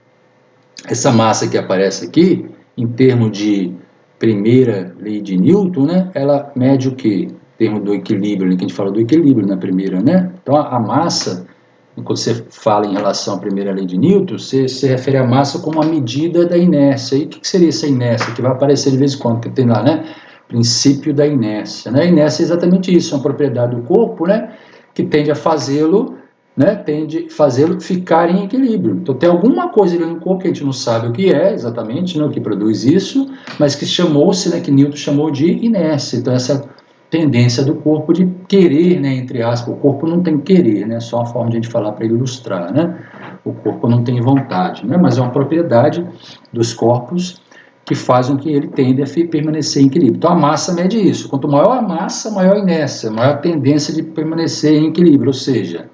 essa massa que aparece aqui, em termos de primeira lei de Newton, né, ela mede o quê? Em termos do equilíbrio, que a gente fala do equilíbrio na primeira, né? Então a massa, quando você fala em relação à primeira lei de Newton, você se refere à massa como a medida da inércia. E o que seria essa inércia? Que vai aparecer de vez em quando, que tem lá, né? Princípio da inércia, né? A inércia é exatamente isso, é uma propriedade do corpo, né? Que tende a fazê-lo, né? Tende a fazê-lo ficar em equilíbrio. Então tem alguma coisa ali no corpo que a gente não sabe o que é exatamente, né? O que produz isso, mas que chamou-se, né? Que Newton chamou de inércia. Então essa tendência do corpo de querer, né, entre aspas, o corpo não tem querer, né, só uma forma de a gente falar para ilustrar, né, o corpo não tem vontade, né, mas é uma propriedade dos corpos que fazem que ele tende a permanecer em equilíbrio. Então a massa mede isso, quanto maior a massa, maior a inércia, maior a tendência de permanecer em equilíbrio, ou seja,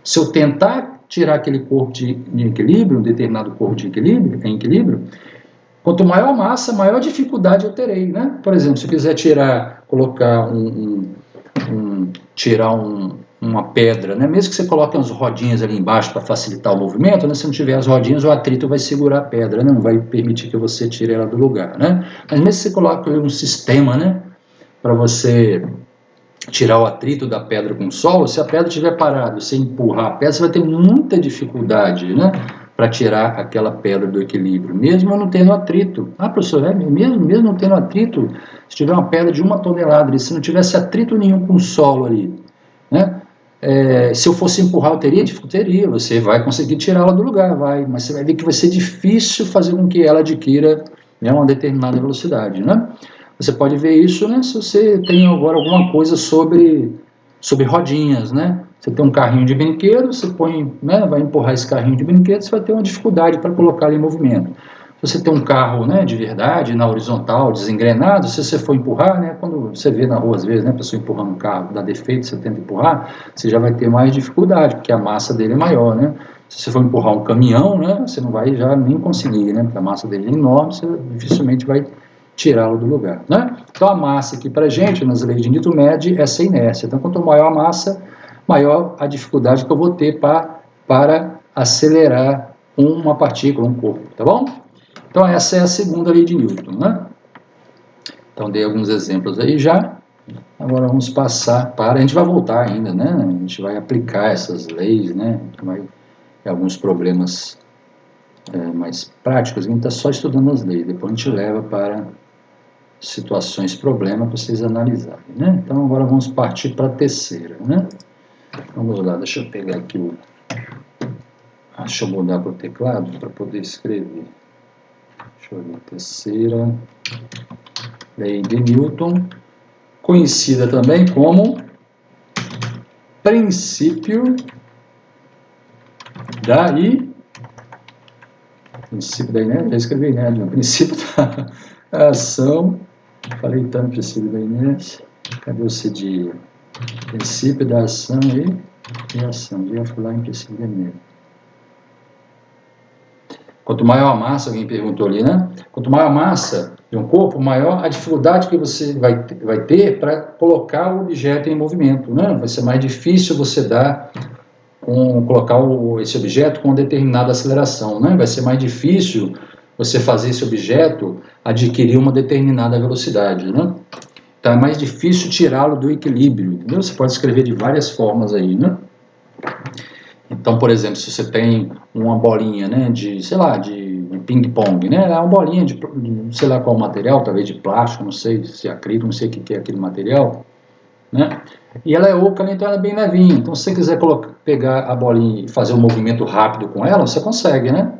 se eu tentar tirar aquele corpo de equilíbrio, um determinado corpo de equilíbrio, em equilíbrio, quanto maior a massa, maior dificuldade eu terei, né? Por exemplo, se eu quiser colocar uma pedra, né? Mesmo que você coloque umas rodinhas ali embaixo para facilitar o movimento, né? Se não tiver as rodinhas, o atrito vai segurar a pedra, né? Não vai permitir que você tire ela do lugar, né? Mas mesmo que você coloque um sistema, né? Para você tirar o atrito da pedra com o solo, se a pedra estiver parada, você empurrar a pedra, você vai ter muita dificuldade, né? Para tirar aquela pedra do equilíbrio, mesmo eu não tendo atrito. Ah, professor, mesmo não tendo atrito, se tiver uma pedra de 1 tonelada, se não tivesse atrito nenhum com o solo ali, né? Se eu fosse empurrar, eu teria? Teria, você vai conseguir tirá-la do lugar, mas você vai ver que vai ser difícil fazer com que ela adquira, né, uma determinada velocidade, né? Você pode ver isso, né, se você tem agora alguma coisa sobre rodinhas, né? Você tem um carrinho de brinquedo, você põe, né, vai empurrar esse carrinho de brinquedo, você vai ter uma dificuldade para colocar ele em movimento. Se você tem um carro, né, de verdade, na horizontal, desengrenado, se você for empurrar, né, quando você vê na rua às vezes, né, a pessoa empurrando um carro, dá defeito, você tenta empurrar, você já vai ter mais dificuldade, porque a massa dele é maior, né? Se você for empurrar um caminhão, né, você não vai já nem conseguir, né, porque a massa dele é enorme, você dificilmente vai tirá-lo do lugar, né? Então a massa aqui para a gente, nas leis de Newton, mede essa inércia. Então quanto maior a massa, maior a dificuldade que eu vou ter para acelerar uma partícula, um corpo, tá bom? Então essa é a segunda lei de Newton, né? Então dei alguns exemplos aí já. Agora vamos passar para... A gente vai voltar ainda, né? A gente vai aplicar essas leis, né? Vai ter alguns problemas mais práticos. A gente está só estudando as leis. Depois a gente leva para situações, problema para vocês analisarem, né? Então agora vamos partir para a terceira, né? Vamos lá, deixa eu pegar aqui deixa eu mudar para o teclado para poder escrever. Deixa eu ver, terceira lei de Newton, conhecida também como princípio da inércia, já escrevi inércia, princípio da ação. Falei tanto princípio da inércia. Cadê o cedilha? Princípio da ação e ação. Já fui lá em princípio da inércia. Quanto maior a massa, alguém perguntou ali, né? Quanto maior a massa de um corpo, maior a dificuldade que você vai ter para colocar o objeto em movimento, né? Vai ser mais difícil você colocar esse objeto com determinada aceleração, né? Vai ser mais difícil você fazer esse objeto adquirir uma determinada velocidade, né? Então é mais difícil tirá-lo do equilíbrio, entendeu? Você pode escrever de várias formas aí, né? Então, por exemplo, se você tem uma bolinha, né, de ping-pong, né? É uma bolinha de sei lá qual material, talvez de plástico, não sei se é acrílico, não sei o que é aquele material, né? E ela é oca, então ela é bem levinha. Então, se você quiser pegar a bolinha e fazer um movimento rápido com ela, você consegue, né?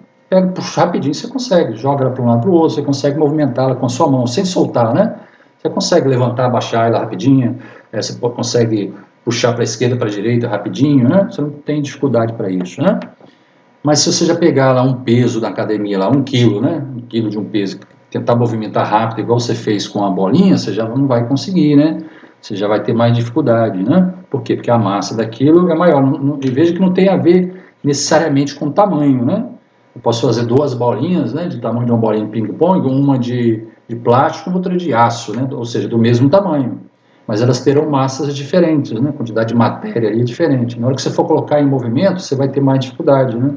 Puxa rapidinho, você consegue. Joga ela para um lado para o outro, você consegue movimentá-la com a sua mão, sem soltar, né? Você consegue levantar, abaixar ela rapidinho, você consegue puxar para a esquerda, para a direita rapidinho, né? Você não tem dificuldade para isso, né? Mas se você já pegar lá um peso da academia, lá 1 quilo, né? 1 quilo de um peso, tentar movimentar rápido, igual você fez com a bolinha, você já não vai conseguir, né? Você já vai ter mais dificuldade, né? Por quê? Porque a massa daquilo é maior. E veja que não tem a ver necessariamente com o tamanho, né? Eu posso fazer 2 bolinhas, né? De tamanho de uma bolinha de ping-pong, uma de plástico e outra de aço, né? Ou seja, do mesmo tamanho. Mas elas terão massas diferentes, né? A quantidade de matéria ali é diferente. Na hora que você for colocar em movimento, você vai ter mais dificuldade, né?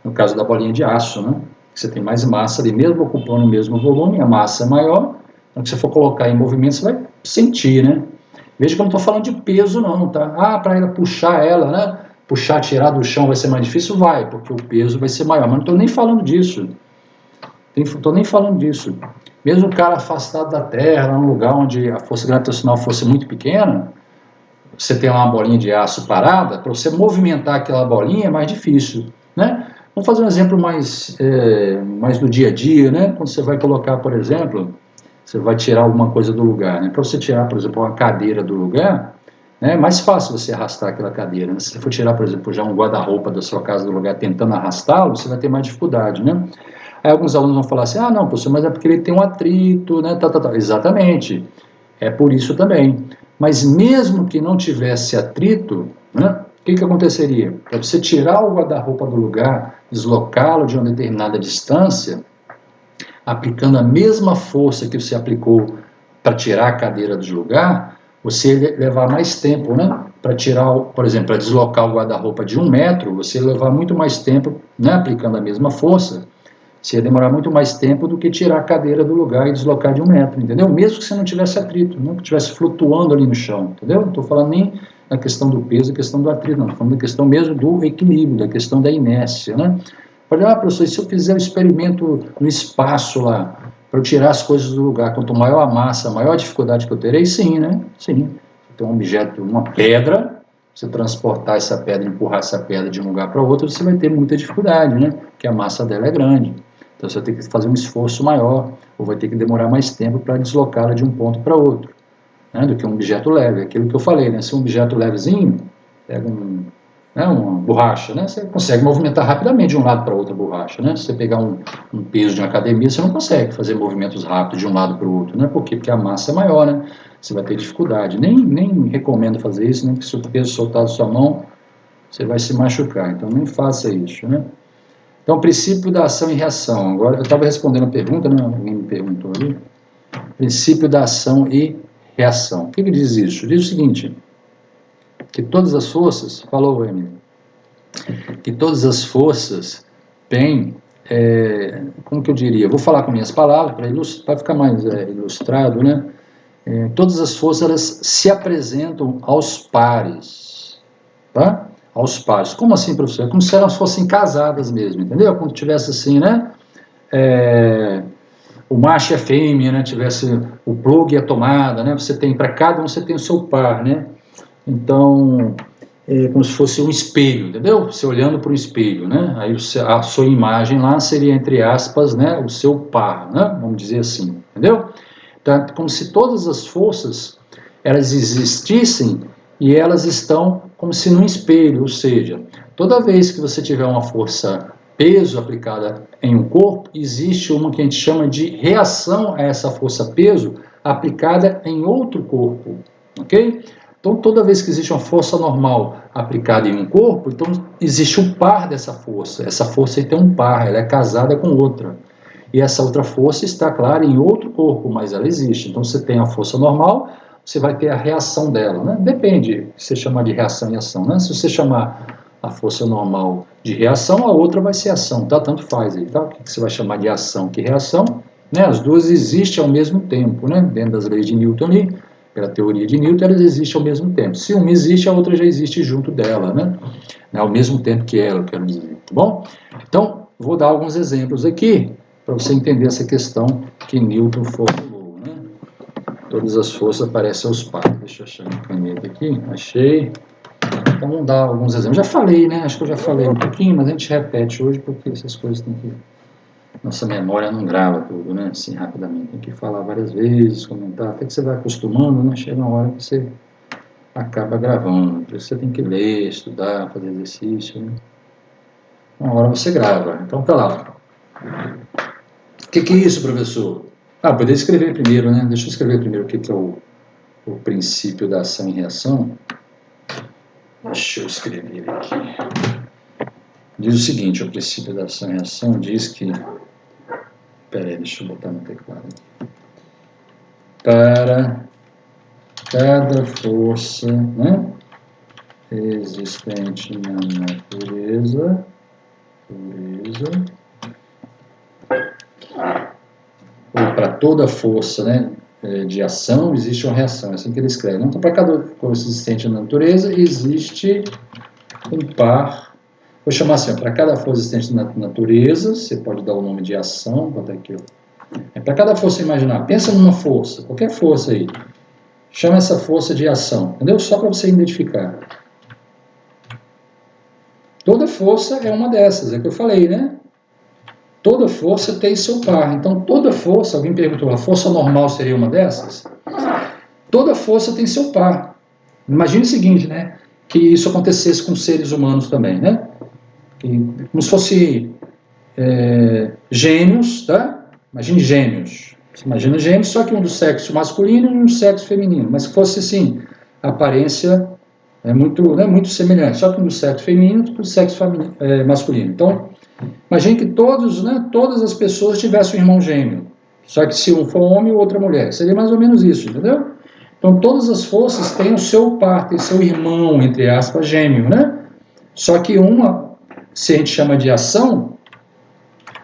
No caso da bolinha de aço, né? Você tem mais massa ali, mesmo ocupando o mesmo volume, a massa é maior. Na hora que você for colocar em movimento, você vai sentir, né? Veja que eu não estou falando de peso, não, tá? Ah, para ela puxar ela, né? Puxar, tirar do chão vai ser mais difícil? Vai, porque o peso vai ser maior. Mas não estou nem falando disso. Estou nem falando disso. Mesmo o cara afastado da Terra, num lugar onde a força gravitacional fosse muito pequena, você tem lá uma bolinha de aço parada, para você movimentar aquela bolinha é mais difícil, né? Vamos fazer um exemplo mais do dia a dia, né? Quando você vai colocar, por exemplo, você vai tirar alguma coisa do lugar, né? Para você tirar, por exemplo, uma cadeira do lugar, né? É mais fácil você arrastar aquela cadeira, né? Se você for tirar, por exemplo, já um guarda-roupa da sua casa do lugar tentando arrastá-lo, você vai ter mais dificuldade, né? Aí alguns alunos vão falar assim, ah, não, professor, mas é porque ele tem um atrito, né? Exatamente, é por isso também. Mas mesmo que não tivesse atrito, né? O que aconteceria? Para você tirar o guarda-roupa do lugar, deslocá-lo de uma determinada distância, aplicando a mesma força que você aplicou para tirar a cadeira do lugar, você ia levar mais tempo, né? Para tirar, por exemplo, para deslocar o guarda-roupa de 1 metro, você ia levar muito mais tempo, né? Aplicando a mesma força, você ia demorar muito mais tempo do que tirar a cadeira do lugar e deslocar de 1 metro, entendeu? Mesmo que você não tivesse atrito, não que estivesse flutuando ali no chão, entendeu? Não estou falando nem da questão do peso, da questão do atrito, não, estou falando da questão mesmo do equilíbrio, da questão da inércia, né? Pode falar, professor, e se eu fizer um experimento no espaço lá, para eu tirar as coisas do lugar, quanto maior a massa, maior a dificuldade que eu terei, sim, né? Sim. Então, um objeto, uma pedra, você transportar essa pedra, empurrar essa pedra de um lugar para outro, você vai ter muita dificuldade, né? Porque a massa dela é grande. Então, você vai ter que fazer um esforço maior, ou vai ter que demorar mais tempo para deslocá-la de um ponto para outro, né? Do que um objeto leve. Aquilo que eu falei, né? Se um objeto levezinho, pega uma borracha, né? Você consegue movimentar rapidamente de um lado para outro a borracha, né? Se você pegar um peso de uma academia, você não consegue fazer movimentos rápidos de um lado para o outro, né? Por quê? Porque a massa é maior, né? Você vai ter dificuldade. Nem recomendo fazer isso, né? Porque se o peso soltar da sua mão, você vai se machucar. Então, nem faça isso, né? Então, princípio da ação e reação. Agora, eu estava respondendo a pergunta, né? Alguém me perguntou ali. Princípio da ação e reação. O que diz isso? Diz o seguinte, que todas as forças, falou Emily, que todas as forças têm, como que eu diria, vou falar com minhas palavras para ficar mais ilustrado, né? Todas as forças, elas se apresentam aos pares, tá? Aos pares. Como assim, professor? É como se elas fossem casadas mesmo, entendeu? Quando tivesse assim, né? O macho e a fêmea, né? Tivesse o plug e a tomada, né? Você tem, para cada um, você tem o seu par, né? Então, como se fosse um espelho, entendeu? Você olhando para o espelho, né? Aí a sua imagem lá seria, entre aspas, né? O seu par, né? Vamos dizer assim, entendeu? Então, como se todas as forças, elas existissem e elas estão como se num espelho, ou seja, toda vez que você tiver uma força peso aplicada em um corpo, existe uma que a gente chama de reação a essa força peso aplicada em outro corpo, ok? Então, toda vez que existe uma força normal aplicada em um corpo, então existe um par dessa força. Essa força aí tem um par, ela é casada com outra. E essa outra força está, claro, em outro corpo, mas ela existe. Então, você tem a força normal, você vai ter a reação dela, né? Depende se você chamar de reação e ação, né? Se você chamar a força normal de reação, a outra vai ser ação, tá? Tanto faz aí, tá? O que você vai chamar de ação que reação, né? As duas existem ao mesmo tempo, né? Dentro das leis de Newton ali, pela teoria de Newton, elas existem ao mesmo tempo. Se uma existe, a outra já existe junto dela, né? Ao mesmo tempo que ela, quero dizer, tá bom? Então, vou dar alguns exemplos aqui, para você entender essa questão que Newton formulou, né? Todas as forças aparecem aos pares. Deixa eu achar minha caneta aqui, achei. Então vamos dar alguns exemplos. Já falei, né? Acho que eu já falei um pouquinho, mas a gente repete hoje porque essas coisas têm que nossa memória não grava tudo, né? Assim, rapidamente. Tem que falar várias vezes, comentar, até que você vai acostumando, né? Chega uma hora que você acaba gravando. Por isso você tem que ler, estudar, fazer exercício, né? Uma hora você grava. Então tá lá. O que é isso, professor? Poderia escrever primeiro, né? Deixa eu escrever primeiro o que é o princípio da ação e reação. Deixa eu escrever ele aqui. Diz o seguinte, o princípio da ação e reação diz que... Peraí, deixa eu botar no teclado aqui. Para cada força, né, existente na natureza, ou para toda força, né, de ação, existe uma reação, é assim que ele escreve. Então, para cada força existente na natureza, existe um par. Vou chamar assim, para cada força existente na natureza, você pode dar o nome de ação, bota aqui, para cada força imaginar, pensa numa força, qualquer força aí, chama essa força de ação, entendeu? Só para você identificar. Toda força é uma dessas, é o que eu falei, né? Toda força tem seu par. Então, toda força, alguém perguntou, a força normal seria uma dessas? Toda força tem seu par. Imagine o seguinte, né? Que isso acontecesse com seres humanos também, né? Como se fosse gêmeos, tá? Imagine gêmeos. Você imagina gêmeos, só que um do sexo masculino e um do sexo feminino. Mas que fosse assim, a aparência muito semelhante, só que um do sexo feminino e do sexo masculino. Então, imagine que todas as pessoas tivessem um irmão gêmeo. Só que se um for homem e outra mulher. Seria mais ou menos isso, entendeu? Então, todas as forças têm o seu par, tem seu irmão, entre aspas, gêmeo, né? Só que uma, se a gente chama de ação,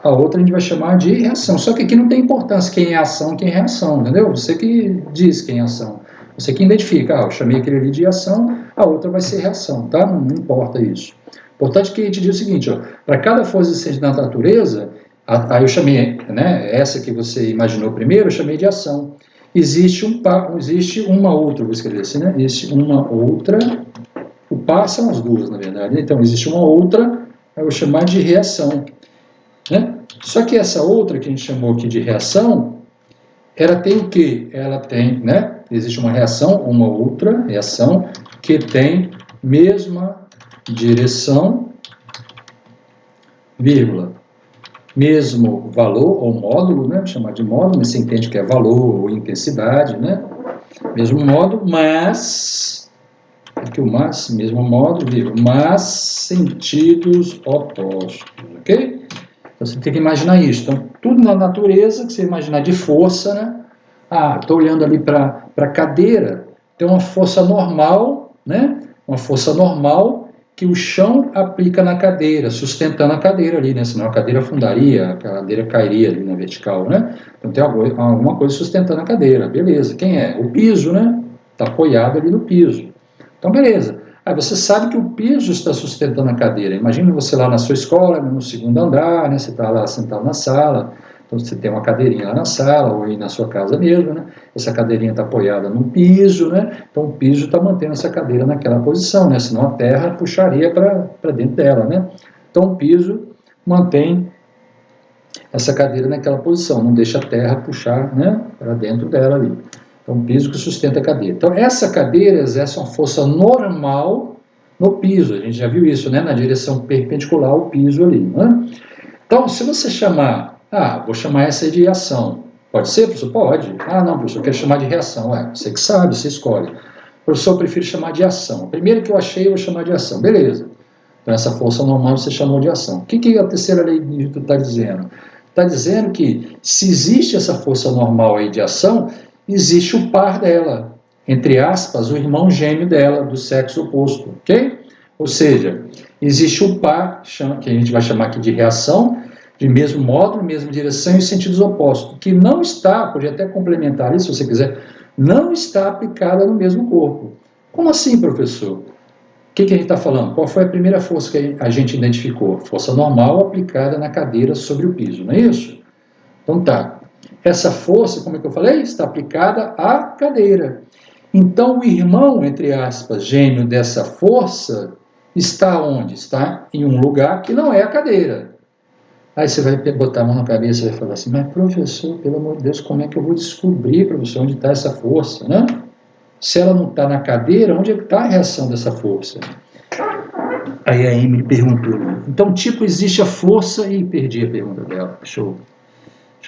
a outra a gente vai chamar de reação. Só que aqui não tem importância quem é ação, quem é reação, entendeu? Você que diz quem é ação. Você que identifica, eu chamei aquele ali de ação, a outra vai ser reação, tá? Não importa isso. Importante que a gente diga o seguinte, para cada força existente na natureza, aí eu chamei, né, essa que você imaginou primeiro, eu chamei de ação. Existe uma outra, vou escrever assim, né? Existe uma outra, o par são as duas, na verdade, né? Então existe uma outra, eu vou chamar de reação, né? Só que essa outra que a gente chamou aqui de reação, ela tem o quê? Ela tem, né? Existe uma reação, uma outra reação, que tem mesma direção, vírgula, mesmo valor ou módulo, né? Vou chamar de módulo, mas você entende que é valor ou intensidade, né? Mesmo módulo, mas, aqui o mas, mesmo módulo, vírgula, mas sentidos opostos, ok? Então você tem que imaginar isso. Então, tudo na natureza, que você imaginar de força, né? Estou olhando ali para a cadeira, tem uma força normal, né? Uma força normal que o chão aplica na cadeira, sustentando a cadeira ali, né? Senão a cadeira afundaria, a cadeira cairia ali na vertical, né? Então tem alguma coisa sustentando a cadeira, beleza. Quem é? O piso, né? Está apoiado ali no piso. Então, beleza. Aí você sabe que o piso está sustentando a cadeira. Imagina você lá na sua escola, no segundo andar, né? Você está lá sentado na sala. Então você tem uma cadeirinha lá na sala, ou aí na sua casa mesmo, né? Essa cadeirinha está apoiada no piso, né? Então o piso está mantendo essa cadeira naquela posição, né? Senão a terra puxaria para dentro dela, né? Então o piso mantém essa cadeira naquela posição, não deixa a terra puxar, né, para dentro dela ali. Então o piso que sustenta a cadeira. Então essa cadeira exerce uma força normal no piso, a gente já viu isso, né? Na direção perpendicular ao piso ali, né? Então se você chamar, vou chamar essa de ação. Pode ser, professor? Pode. Não, professor, eu quero chamar de reação. Você que sabe, você escolhe. Professor, eu prefiro chamar de ação. Primeiro que eu achei, eu vou chamar de ação. Beleza. Então, essa força normal você chamou de ação. O que a terceira lei de Newton está dizendo? Está dizendo que, se existe essa força normal aí de ação, existe o par dela. Entre aspas, o irmão gêmeo dela, do sexo oposto. Ok? Ou seja, existe o par, que a gente vai chamar aqui de reação, de mesmo módulo, mesma direção e sentidos opostos, que não está, pode até complementar isso se você quiser, não está aplicada no mesmo corpo. Como assim, professor? O que a gente está falando? Qual foi a primeira força que a gente identificou? Força normal aplicada na cadeira sobre o piso, não é isso? Então tá. Essa força, como é que eu falei? Está aplicada à cadeira. Então o irmão, entre aspas, gêmeo dessa força, está onde? Está em um lugar que não é a cadeira. Aí você vai botar a mão na cabeça e vai falar assim, mas professor, pelo amor de Deus, como é que eu vou descobrir, professor, onde está essa força, né? Se ela não está na cadeira, onde é que está a reação dessa força? Aí a Emily perguntou, então, tipo, existe a força... Ih, perdi a pergunta dela, deixa eu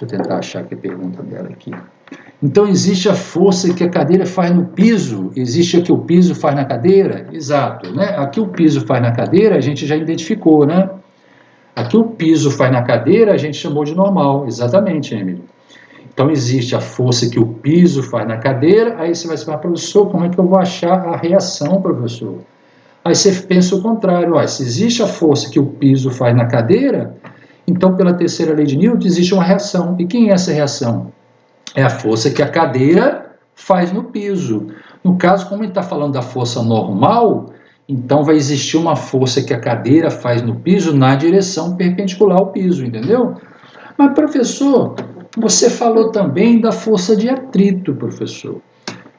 tentar achar aqui a pergunta dela aqui. Então, existe a força que a cadeira faz no piso, existe a que o piso faz na cadeira? Exato, né? A que o piso faz na cadeira, a gente já identificou, né? A que o piso faz na cadeira, a gente chamou de normal, exatamente, Emily. Então, existe a força que o piso faz na cadeira, aí você vai falar, professor, como é que eu vou achar a reação, professor? Aí você pensa o contrário, ó, se existe a força que o piso faz na cadeira, então, pela terceira lei de Newton, existe uma reação. E quem é essa reação? É a força que a cadeira faz no piso. No caso, como ele está falando da força normal, então vai existir uma força que a cadeira faz no piso na direção perpendicular ao piso, entendeu? Mas, professor, você falou também da força de atrito, professor.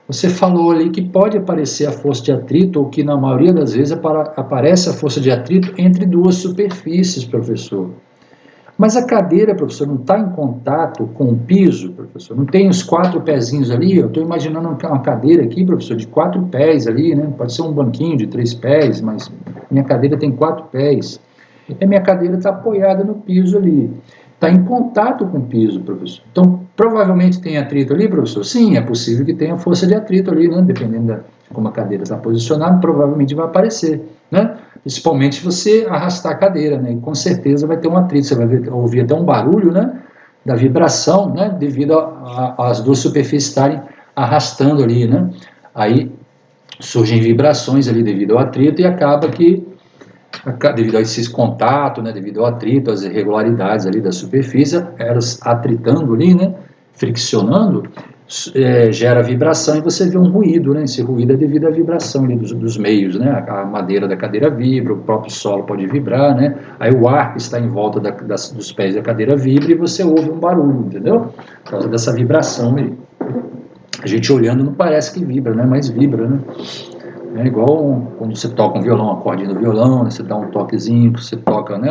Você falou ali que pode aparecer a força de atrito, ou que na maioria das vezes aparece a força de atrito entre duas superfícies, professor. Mas a cadeira, professor, não está em contato com o piso, professor? Não tem os 4 pezinhos ali? Eu estou imaginando uma cadeira aqui, professor, de 4 pés ali, né? Pode ser um banquinho de 3 pés, mas minha cadeira tem 4 pés. E minha cadeira está apoiada no piso ali. Está em contato com o piso, professor. Então, provavelmente tem atrito ali, professor? Sim, é possível que tenha força de atrito ali, né? Dependendo de como a cadeira está posicionada, provavelmente vai aparecer, né? Principalmente se você arrastar a cadeira, né? E com certeza vai ter um atrito, você vai ouvir até um barulho, né? Da vibração, né? Devido às duas superfícies estarem arrastando ali, né? Aí surgem vibrações ali devido ao atrito e acaba que, devido a esses contatos, né? Devido ao atrito, às irregularidades ali da superfície, elas atritando ali, né? Friccionando, gera vibração e você vê um ruído, né? Esse ruído é devido à vibração ali dos meios, né? A madeira da cadeira vibra, o próprio solo pode vibrar, né? Aí o ar que está em volta dos pés da cadeira vibra e você ouve um barulho, entendeu? Por causa dessa vibração aí. A gente olhando não parece que vibra, né? Mas vibra, né? É igual quando você toca um violão, a cordinha do violão, né? Você dá um toquezinho, você toca, né?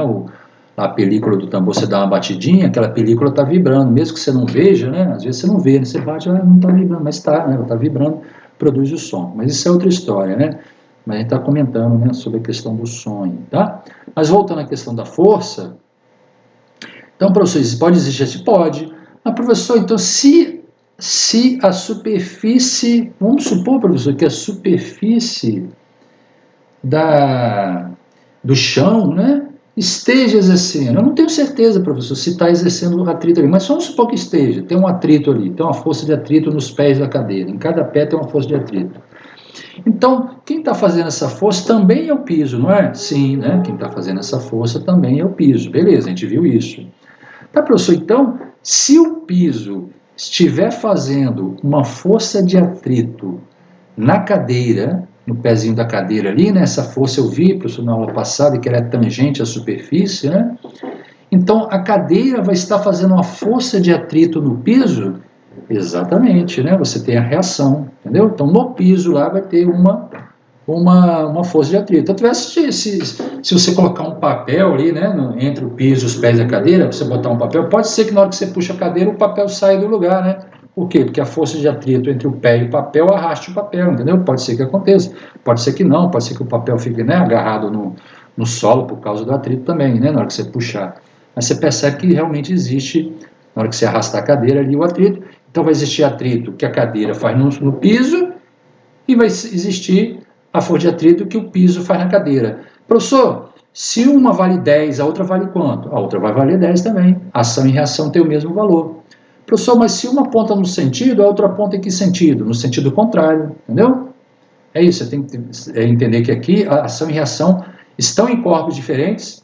A película do tambor, você dá uma batidinha, aquela película está vibrando, mesmo que você não veja, né? Às vezes você não vê, né? Você bate, não está vibrando, mas está, né? Ela está vibrando, produz o som. Mas isso é outra história, né? Mas a gente está comentando, né, sobre a questão do sonho, tá? Mas voltando à questão da força, então, professor, pode existir? Pode. Mas, professor, então, se a superfície, vamos supor, professor, que a superfície do chão, né, esteja exercendo. Eu não tenho certeza, professor, se está exercendo o atrito ali, mas vamos supor que esteja. Tem um atrito ali, tem uma força de atrito nos pés da cadeira. Em cada pé tem uma força de atrito. Então, quem está fazendo essa força também é o piso, não é? Sim, né? Quem está fazendo essa força também é o piso. Beleza, a gente viu isso. Tá, professor? Então, se o piso estiver fazendo uma força de atrito na cadeira, no pezinho da cadeira ali, né? Essa força eu vi, professor, na aula passada, que ela é tangente à superfície, né? Então, a cadeira vai estar fazendo uma força de atrito no piso? Exatamente, né? Você tem a reação, entendeu? Então, no piso lá vai ter uma força de atrito. Tanto se você colocar um papel ali, né, entre o piso e os pés da cadeira, você botar um papel, pode ser que na hora que você puxa a cadeira, o papel saia do lugar, né? Por quê? Porque a força de atrito entre o pé e o papel arraste o papel, entendeu? Pode ser que aconteça, pode ser que não, pode ser que o papel fique, né, agarrado no solo por causa do atrito também, né, na hora que você puxar. Mas você percebe que realmente existe, na hora que você arrastar a cadeira ali, o atrito. Então vai existir atrito que a cadeira faz no piso e vai existir a força de atrito que o piso faz na cadeira. Professor, se uma vale 10, a outra vale quanto? A outra vai valer 10 também. Ação e reação têm o mesmo valor. Professor, mas se uma aponta no sentido, a outra aponta em que sentido? No sentido contrário, entendeu? É isso, você tem que entender que aqui a ação e reação estão em corpos diferentes,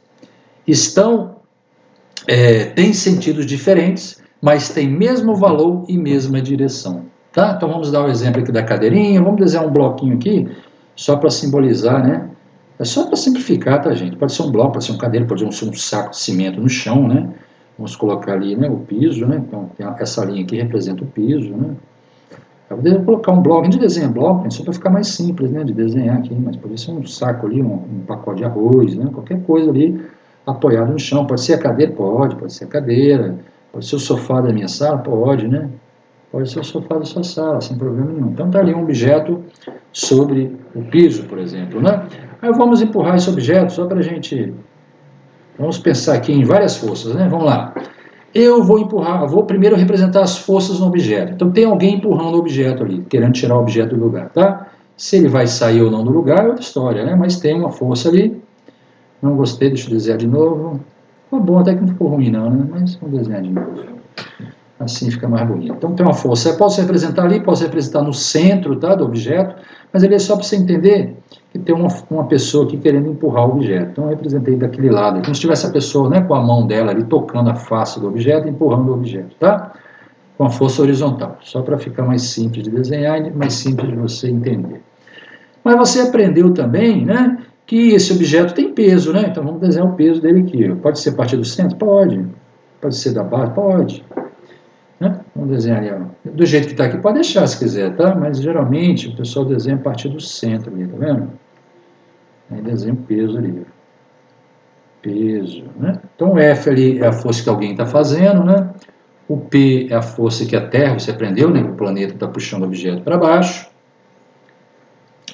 têm sentidos diferentes, mas têm mesmo valor e mesma direção. Tá? Então vamos dar o exemplo aqui da cadeirinha, vamos desenhar um bloquinho aqui, só para simbolizar, né? É só para simplificar, tá, gente? Pode ser um bloco, pode ser uma cadeira, pode ser um saco de cimento no chão, né? Vamos colocar ali, né, o piso, né? Então, essa linha aqui representa o piso, né? Eu vou colocar um bloco, a gente desenha bloco, né, só para ficar mais simples, né, de desenhar aqui, mas pode ser um saco ali, um pacote de arroz, né? Qualquer coisa ali, apoiado no chão. Pode ser a cadeira? Pode ser a cadeira. Pode ser o sofá da minha sala? Pode, né? Pode ser o sofá da sua sala, sem problema nenhum. Então está ali um objeto sobre o piso, por exemplo, né? Aí vamos empurrar esse objeto só para a gente... Vamos pensar aqui em várias forças, né? Vamos lá. Eu vou empurrar, vou primeiro representar as forças no objeto. Então tem alguém empurrando o objeto ali, querendo tirar o objeto do lugar, tá? Se ele vai sair ou não do lugar é outra história, né? Mas tem uma força ali. Não gostei, deixa eu desenhar de novo. Ficou bom, até que não ficou ruim não, né? Mas vamos desenhar de novo. Assim fica mais bonito. Então tem uma força. Eu posso representar ali, posso representar no centro, tá, do objeto, mas ele é só para você entender que tem uma pessoa aqui querendo empurrar o objeto. Então eu representei daquele lado, como se tivesse a pessoa, né, com a mão dela ali tocando a face do objeto, empurrando o objeto, tá? Com a força horizontal, só para ficar mais simples de desenhar e mais simples de você entender. Mas você aprendeu também, né, que esse objeto tem peso, né? Então vamos desenhar o peso dele aqui. Pode ser a partir do centro? Pode. Pode ser da base? Pode. Né? Vamos desenhar ali, ó. Do jeito que está aqui, pode deixar se quiser, tá? Mas geralmente o pessoal desenha a partir do centro ali, tá vendo? Aí desenha o peso ali. Peso, né? Então o F ali é a força que alguém está fazendo, né? O P é a força que a Terra, você aprendeu, né? Que o planeta está puxando o objeto para baixo.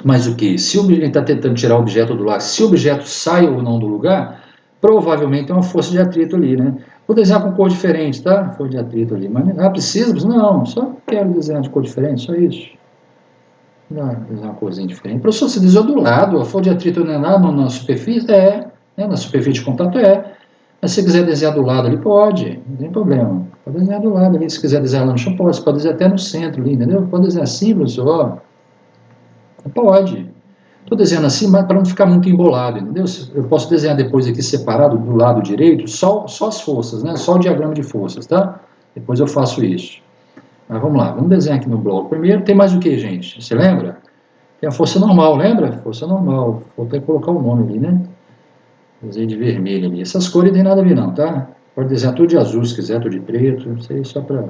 Mas o que? Se o objeto está tentando tirar o objeto do lugar, se o objeto sai ou não do lugar, provavelmente tem uma força de atrito ali, né? Vou desenhar com cor diferente, tá? Força de atrito ali. Mas precisa? Não, só quero desenhar de cor diferente, só isso. Não, desenhar uma corzinha diferente. Professor, você desenhou do lado, a força de atrito não é lá na superfície? É. Né? Na superfície de contato é. Mas se você quiser desenhar do lado ali, pode, não tem problema. Pode desenhar do lado ali, se quiser desenhar lá no chão, pode. Você pode desenhar até no centro ali, entendeu? Pode desenhar assim, professor, ó. Pode. Estou desenhando assim, mas para não ficar muito embolado, entendeu? Eu posso desenhar depois aqui separado do lado direito, só as forças, né? Só o diagrama de forças, tá? Depois eu faço isso. Mas vamos lá, vamos desenhar aqui no bloco primeiro. Tem mais o que, gente? Você lembra? Tem a força normal, lembra? Força normal. Vou até colocar o nome ali, né? Desenho de vermelho ali. Essas cores não tem nada a ver não, tá? Pode desenhar tudo de azul, se quiser, tudo de preto. Isso aí só para...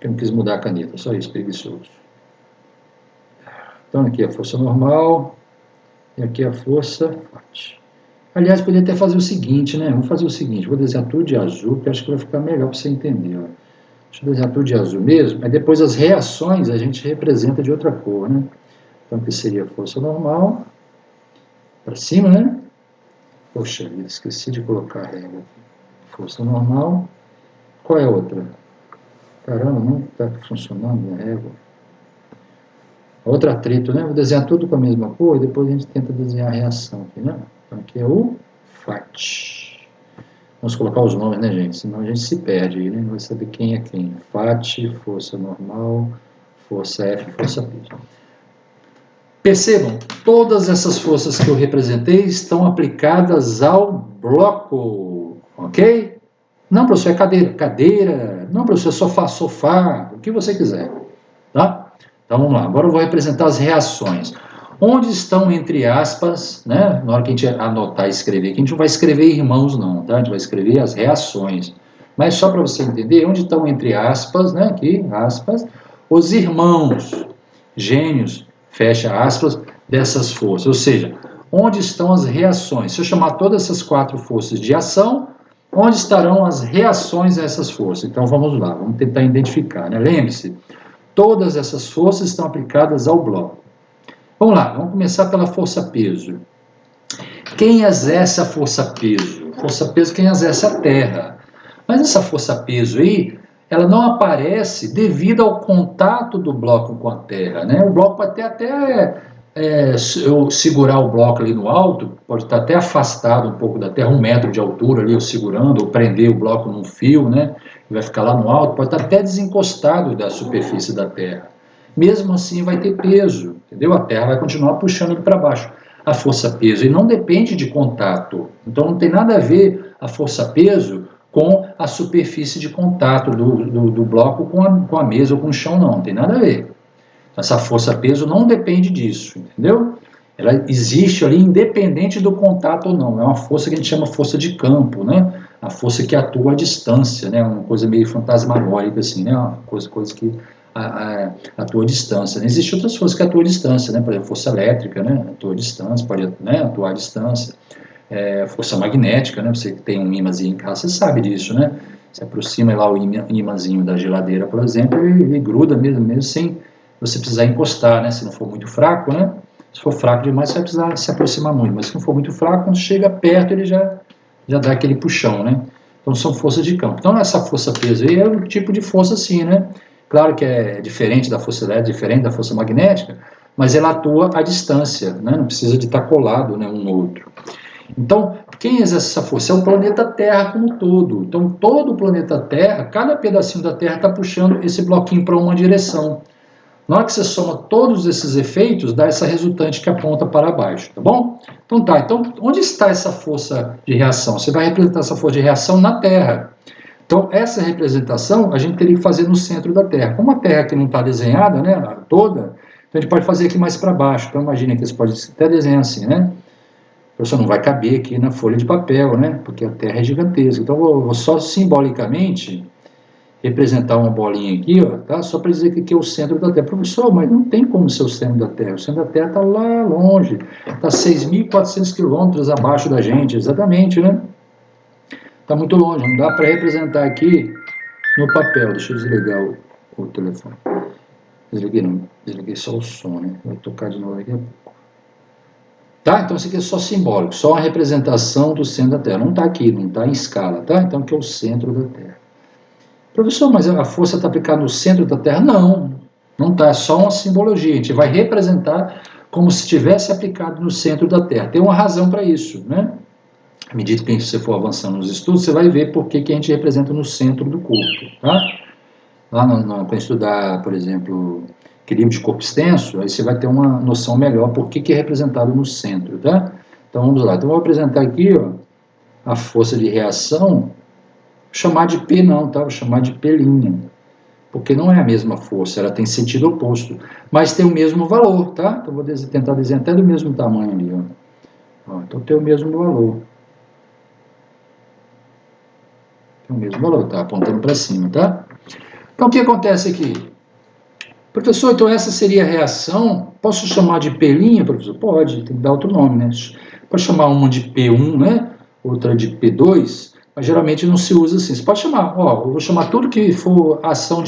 Eu não quis mudar a caneta, só isso, preguiçoso. Então aqui a força normal, e aqui a força forte. Aliás, poderia até fazer o seguinte, né? Vamos fazer o seguinte, vou desenhar tudo de azul, porque acho que vai ficar melhor para você entender. Ó. Deixa eu desenhar tudo de azul mesmo, mas depois as reações a gente representa de outra cor, né? Então aqui seria a força normal, para cima, né? Poxa vida, esqueci de colocar a régua aqui. Força normal. Qual é a outra? Caramba, não está funcionando a régua. Outro atrito, né? Vou desenhar tudo com a mesma cor e depois a gente tenta desenhar a reação aqui, né? Então aqui é o FAT. Vamos colocar os nomes, né, gente? Senão a gente se perde aí, né? Não vai saber quem é quem. FAT, força normal, força F, força P. Percebam, todas essas forças que eu representei estão aplicadas ao bloco, ok? Não, professor, é cadeira. Cadeira. Não, professor, é sofá, sofá. O que você quiser, tá? Então vamos lá, agora eu vou representar as reações. Onde estão, entre aspas, né? Na hora que a gente anotar e escrever, que a gente não vai escrever irmãos não, tá? A gente vai escrever as reações. Mas só para você entender, onde estão, entre aspas, né? Aqui, aspas, os irmãos gêmeos, fecha aspas, dessas forças. Ou seja, onde estão as reações? Se eu chamar todas essas quatro forças de ação, onde estarão as reações a essas forças? Então vamos lá, vamos tentar identificar, né? Lembre-se, todas essas forças estão aplicadas ao bloco. Vamos lá, vamos começar pela força-peso. Quem exerce a força-peso? Força-peso quem exerce a Terra. Mas essa força-peso aí, ela não aparece devido ao contato do bloco com a Terra, né? O bloco pode ter até eu segurar o bloco ali no alto, pode estar até afastado um pouco da Terra, 1 metro de altura ali, eu segurando, ou prender o bloco num fio, né? Vai ficar lá no alto, pode estar até desencostado da superfície da Terra. Mesmo assim vai ter peso, entendeu? A Terra vai continuar puxando ele para baixo. A força-peso, e não depende de contato. Então não tem nada a ver a força-peso com a superfície de contato do bloco com a mesa ou com o chão, não tem nada a ver. Essa força-peso não depende disso, entendeu? Ela existe ali independente do contato ou não. É uma força que a gente chama força de campo, né? A força que atua à distância, né? Uma coisa meio fantasmagórica, assim, né? Uma coisa que atua à distância. Existem outras forças que atuam à distância, né? Por exemplo, força elétrica, né? Atua à distância, pode, né? Atuar à distância. força magnética, né? Você que tem um imãzinho em casa, você sabe disso, né? Você aproxima lá o imãzinho da geladeira, por exemplo, e ele gruda mesmo sem você precisar encostar, né? Se não for muito fraco, né? Se for fraco demais, você vai precisar se aproximar muito, mas se não for muito fraco, quando chega perto, ele já dá aquele puxão, né? Então são forças de campo. Então essa força-peso aí é um tipo de força assim, né? Claro que é diferente da força elétrica, diferente da força magnética, mas ela atua à distância, né? Não precisa de estar colado, né, um no outro. Então, quem exerce essa força? É o planeta Terra como um todo. Então, todo o planeta Terra, cada pedacinho da Terra está puxando esse bloquinho para uma direção. Na hora que você soma todos esses efeitos, dá essa resultante que aponta para baixo, tá bom? Então tá, então onde está essa força de reação? Você vai representar essa força de reação na Terra. Então, essa representação a gente teria que fazer no centro da Terra. Como a Terra aqui não está desenhada, né, toda, então a gente pode fazer aqui mais para baixo. Então, imagina que você pode até desenhar assim, né? Só não vai caber aqui na folha de papel, né? Porque a Terra é gigantesca. Então, eu vou só simbolicamente representar uma bolinha aqui, ó, tá? Só para dizer que aqui é o centro da Terra. Professor, mas não tem como ser o centro da Terra. O centro da Terra está lá longe, está 6.400 quilômetros abaixo da gente, exatamente, né? Está muito longe, não dá para representar aqui no papel. Deixa eu desligar o telefone. Desliguei não, desliguei só o som, né? Vou tocar de novo daqui a pouco. Tá? Então isso aqui é só simbólico, só uma representação do centro da Terra. Não está aqui, não está em escala, tá? Então aqui é o centro da Terra. Professor, mas a força está aplicada no centro da Terra? Não, não está, é só uma simbologia. A gente vai representar como se tivesse aplicado no centro da Terra. Tem uma razão para isso, né? À medida que você for avançando nos estudos, você vai ver por que a gente representa no centro do corpo, tá? Lá para estudar, por exemplo, equilíbrio de corpo extenso, aí você vai ter uma noção melhor por que é representado no centro, tá? Então vamos lá. Então eu vou apresentar aqui, ó, a força de reação. Vou chamar de P não, tá? Vou chamar de P', porque não é a mesma força, ela tem sentido oposto, mas tem o mesmo valor, tá? Então vou tentar desenhar até do mesmo tamanho ali, ó. Então tem o mesmo valor. Tem o mesmo valor, tá? Apontando para cima, tá? Então o que acontece aqui? Professor, então essa seria a reação? Posso chamar de P', professor? Pode, tem que dar outro nome, né? Pode chamar uma de P1, né? Outra de P2, mas geralmente não se usa assim. Você pode chamar, ó, eu vou chamar tudo que for ação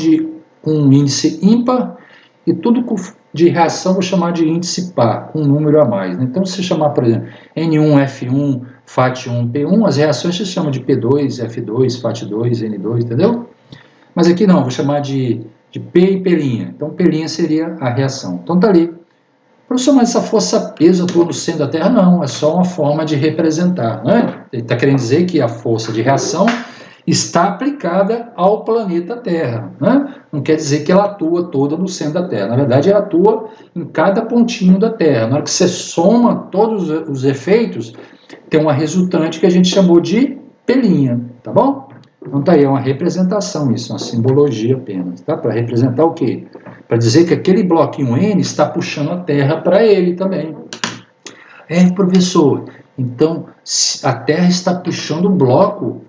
com um índice ímpar e tudo de reação vou chamar de índice par, com um número a mais, né? Então, se você chamar, por exemplo, N1, F1, FAT1, P1, as reações se chamam de P2, F2, FAT2, N2, entendeu? Mas aqui não, vou chamar de P e P'. Então, P' seria a reação. Então, tá ali. Professor, mas essa força-peso atua no centro da Terra? Não, é só uma forma de representar, né? Ele está querendo dizer que a força de reação está aplicada ao planeta Terra, né? Não quer dizer que ela atua toda no centro da Terra. Na verdade, ela atua em cada pontinho da Terra. Na hora que você soma todos os efeitos, tem uma resultante que a gente chamou de P', tá bom? Então tá aí, é uma representação isso, uma simbologia apenas, tá? Para representar o quê? Para dizer que aquele bloquinho N está puxando a Terra para ele também. Professor, então a Terra está puxando o bloco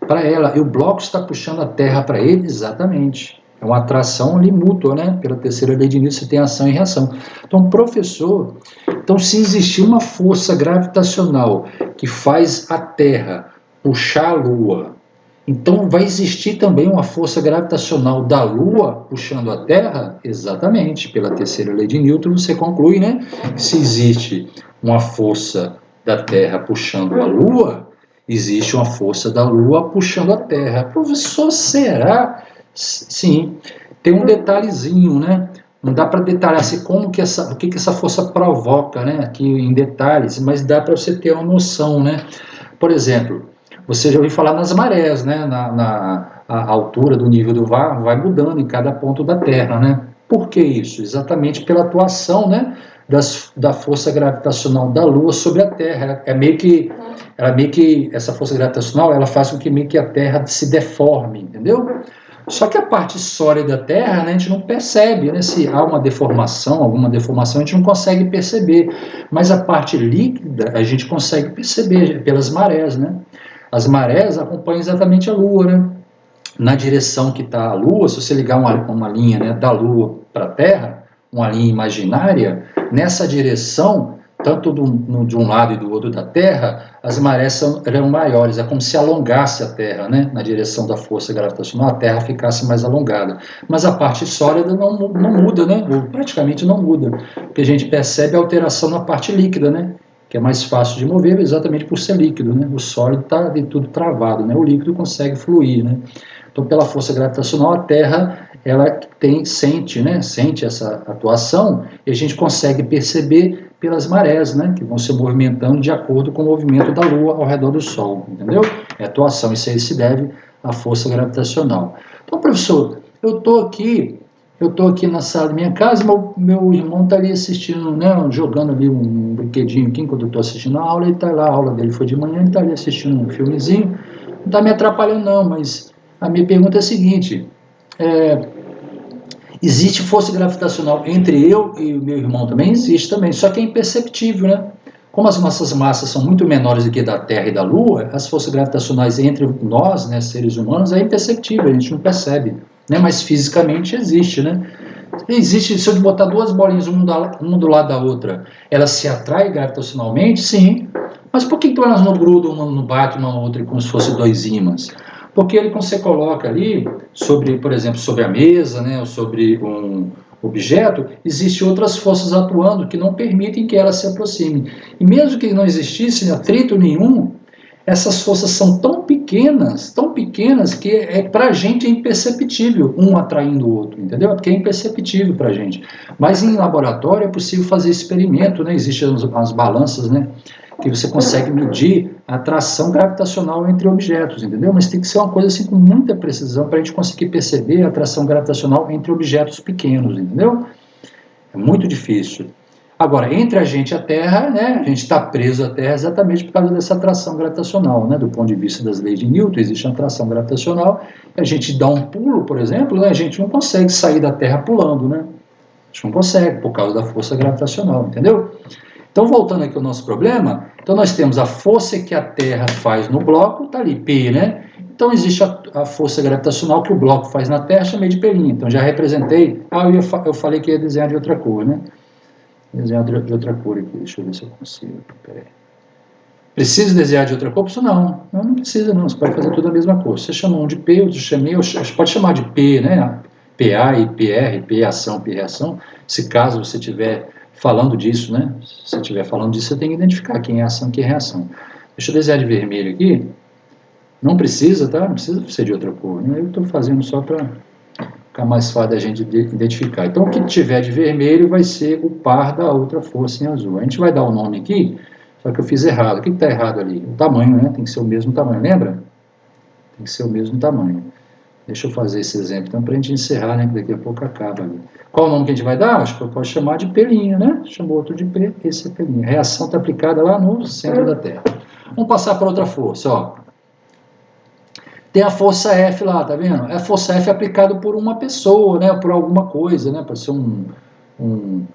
para ela, e o bloco está puxando a Terra para ele? Exatamente. É uma atração ali mútua, né? Pela terceira lei de Newton, você tem ação e reação. Então, professor, então se existir uma força gravitacional que faz a Terra puxar a Lua, então vai existir também uma força gravitacional da Lua puxando a Terra? Exatamente. Pela terceira lei de Newton, você conclui, né? Que se existe uma força da Terra puxando a Lua, existe uma força da Lua puxando a Terra. Professor, será? Sim. Tem um detalhezinho, né? Não dá para detalhar assim, o que essa força provoca, né? Aqui em detalhes, mas dá para você ter uma noção, né? Por exemplo, você já ouviu falar nas marés, né? A altura do nível do mar vai mudando em cada ponto da Terra, né? Por que isso? Exatamente pela atuação, né? Da força gravitacional da Lua sobre a Terra. Essa força gravitacional, ela faz com que meio que a Terra se deforme, entendeu? Só que a parte sólida da Terra, né, a gente não percebe, né? Se há alguma deformação, a gente não consegue perceber. Mas a parte líquida, a gente consegue perceber pelas marés, né? As marés acompanham exatamente a Lua, né? Na direção que está a Lua, se você ligar uma linha, né, da Lua para a Terra, uma linha imaginária, nessa direção tanto de um lado e do outro da Terra, as marés eram maiores, é como se alongasse a Terra, né? Na direção da força gravitacional, a Terra ficasse mais alongada. Mas a parte sólida não muda, né? Ou praticamente não muda. O que a gente percebe é a alteração na parte líquida, né? Que é mais fácil de mover exatamente por ser líquido, né? O sólido está de tudo travado, né? O líquido consegue fluir, né? Então, pela força gravitacional, a Terra ela sente, né? Sente essa atuação e a gente consegue perceber pelas marés, né, que vão se movimentando de acordo com o movimento da Lua ao redor do Sol, entendeu? É atuação, isso aí se deve à força gravitacional. Então, professor, eu estou aqui na sala da minha casa, meu irmão está ali assistindo, né, jogando ali um brinquedinho aqui, enquanto eu estou assistindo a aula, ele está lá, a aula dele foi de manhã, ele está ali assistindo um filmezinho, não está me atrapalhando não, mas a minha pergunta é a seguinte, existe força gravitacional entre eu e o meu irmão também? Existe também, só que é imperceptível, né? Como as nossas massas são muito menores do que da Terra e da Lua, as forças gravitacionais entre nós, né, seres humanos, é imperceptível, a gente não percebe, né? Mas fisicamente existe, né? Existe, se eu botar duas bolinhas uma do lado da outra, elas se atraem gravitacionalmente? Sim. Mas por que elas não grudam, uma não bate uma na outra como se fossem dois ímãs? Porque ele, quando você coloca ali, por exemplo, sobre a mesa, né, ou sobre um objeto, existem outras forças atuando que não permitem que ela se aproxime. E mesmo que não existisse atrito nenhum, essas forças são tão pequenas que para a gente é imperceptível um atraindo o outro, entendeu? Porque é imperceptível para a gente. Mas em laboratório é possível fazer experimento, né? Existem as balanças, né? Que você consegue medir a atração gravitacional entre objetos, entendeu? Mas tem que ser uma coisa assim com muita precisão para a gente conseguir perceber a atração gravitacional entre objetos pequenos, entendeu? É muito difícil. Agora, entre a gente e a Terra, né, a gente está preso à Terra exatamente por causa dessa atração gravitacional, né, do ponto de vista das leis de Newton, existe uma atração gravitacional, a gente dá um pulo, por exemplo, né, a gente não consegue sair da Terra pulando, né? A gente não consegue, por causa da força gravitacional, entendeu? Então, voltando aqui ao nosso problema, então nós temos a força que a Terra faz no bloco, está ali, P, né? Então existe a força gravitacional que o bloco faz na Terra, chamei de P'. Então já representei, eu falei que ia desenhar de outra cor, né? Desenhar de outra cor aqui, deixa eu ver se eu consigo. Peraí. Precisa desenhar de outra cor? Não precisa não, você pode fazer tudo a mesma cor. Você chamou um de P, outro chamei, você pode chamar de P, né? PA e PR, P ação, P reação. Se caso você estiver falando disso, né? Se você estiver falando disso, você tem que identificar quem é ação e quem é reação. Deixa eu desenhar de vermelho aqui. Não precisa, tá? Não precisa ser de outra cor. Né? Eu estou fazendo só para ficar mais fácil da gente identificar. Então, o que tiver de vermelho vai ser o par da outra força em azul. A gente vai dar o nome aqui, só que eu fiz errado. O que está errado ali? O tamanho, né? Tem que ser o mesmo tamanho, lembra? Tem que ser o mesmo tamanho. Deixa eu fazer esse exemplo, então, para a gente encerrar, né? Que daqui a pouco acaba ali. Qual o nome que a gente vai dar? Acho que eu posso chamar de pelinho, né? Chamou outro de P, esse é pelinho. A reação está aplicada lá no centro da Terra. Vamos passar para outra força, ó. Tem a força F lá, tá vendo? A força F é aplicada por uma pessoa, né? Por alguma coisa, né? Pode ser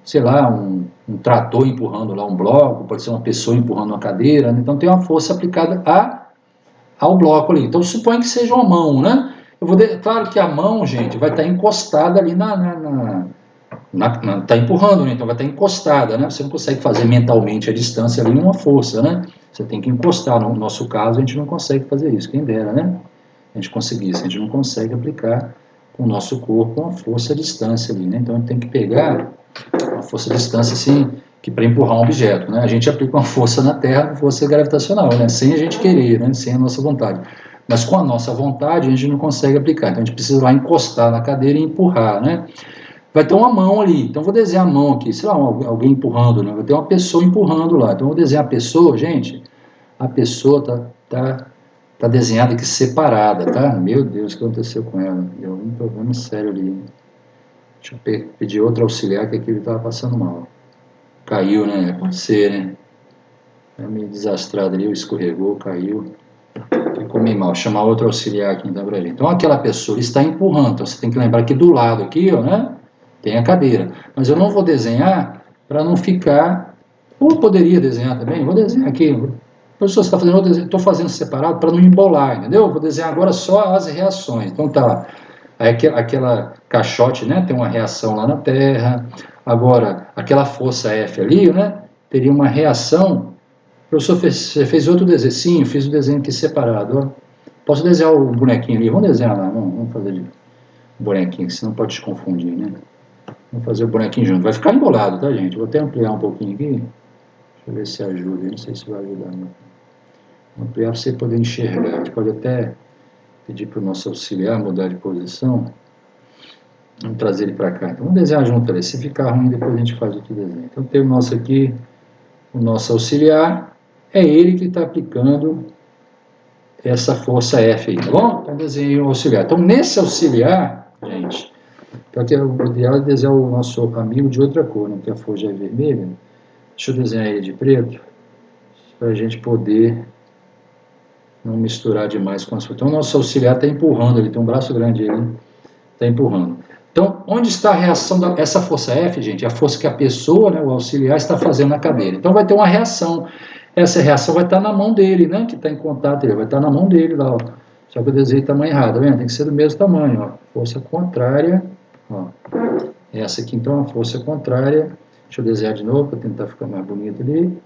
sei lá, um trator empurrando lá um bloco, pode ser uma pessoa empurrando uma cadeira, né? Então tem uma força aplicada ao bloco ali. Então suponha que seja uma mão, né? Claro que a mão, gente, vai estar encostada ali tá empurrando, né? Então vai estar encostada, né? Você não consegue fazer mentalmente a distância ali uma força, né? Você tem que encostar. No nosso caso, a gente não consegue fazer isso, quem dera, né? A gente conseguisse, a gente não consegue aplicar com o nosso corpo uma força à distância ali, né? Então a gente tem que pegar uma força à distância assim, que para empurrar um objeto, né? A gente aplica uma força na Terra, uma força gravitacional, né? Sem a gente querer, né? Sem a nossa vontade. Mas com a nossa vontade a gente não consegue aplicar. Então a gente precisa lá encostar na cadeira e empurrar, né? Vai ter uma mão ali. Então vou desenhar a mão aqui, sei lá, alguém empurrando, né? Vai ter uma pessoa empurrando lá. Então vou desenhar a pessoa, gente. A pessoa tá desenhada aqui separada, tá? Meu Deus, o que aconteceu com ela? Deu um problema sério ali. Deixa eu pedir outro auxiliar, que aqui ele estava passando mal. Caiu, né? Pode ser, né? É meio desastrado ali, escorregou, caiu. Ficou meio mal. Vou chamar outro auxiliar aqui então pra ele. Então aquela pessoa está empurrando. Então você tem que lembrar que do lado aqui, ó, né? Tem a cadeira. Mas eu não vou desenhar para não ficar... Ou poderia desenhar também. Vou desenhar aqui. Professor, você está fazendo, estou fazendo separado para não embolar, entendeu? Vou desenhar agora só as reações. Então tá, aí aquela caixote, né, tem uma reação lá na Terra. Agora, aquela força F ali, né, teria uma reação. Professor, você fez outro desenho? Sim, eu fiz o desenho aqui separado. Ó. Posso desenhar o bonequinho ali? Vamos desenhar lá, vamos fazer o bonequinho, senão pode te confundir, né? Vamos fazer o bonequinho junto. Vai ficar embolado, tá, gente? Vou até ampliar um pouquinho aqui. Deixa eu ver se ajuda. Não sei se vai ajudar. Não. Vou ampliar para você poder enxergar. A gente pode até pedir para o nosso auxiliar mudar de posição. Vamos trazer ele para cá. Então, vamos desenhar junto ali. Se ficar ruim, depois a gente faz outro desenho. Então, tem o nosso aqui, o nosso auxiliar. É ele que está aplicando essa força F aí, tá bom? Então, desenhei o auxiliar. Então, nesse auxiliar, gente, então aqui o ideal é desenhar o nosso amigo de outra cor, né? Que a força é vermelha. Deixa eu desenhar ele de preto, para a gente poder não misturar demais com as forças. Então, o nosso auxiliar está empurrando, ele tem um braço grande aí, está empurrando. Então, onde está a reação essa força F, gente? É a força que a pessoa, né, o auxiliar, está fazendo na cadeira. Então, vai ter uma reação. Essa reação vai estar na mão dele, né, que está em contato, ele vai estar na mão dele lá, ó. Só que eu desenhei tamanho errado, tá vendo? Tem que ser do mesmo tamanho, ó. Força contrária, ó. Essa aqui, então, é a força contrária. Deixa eu desenhar de novo, para tentar ficar mais bonito ali.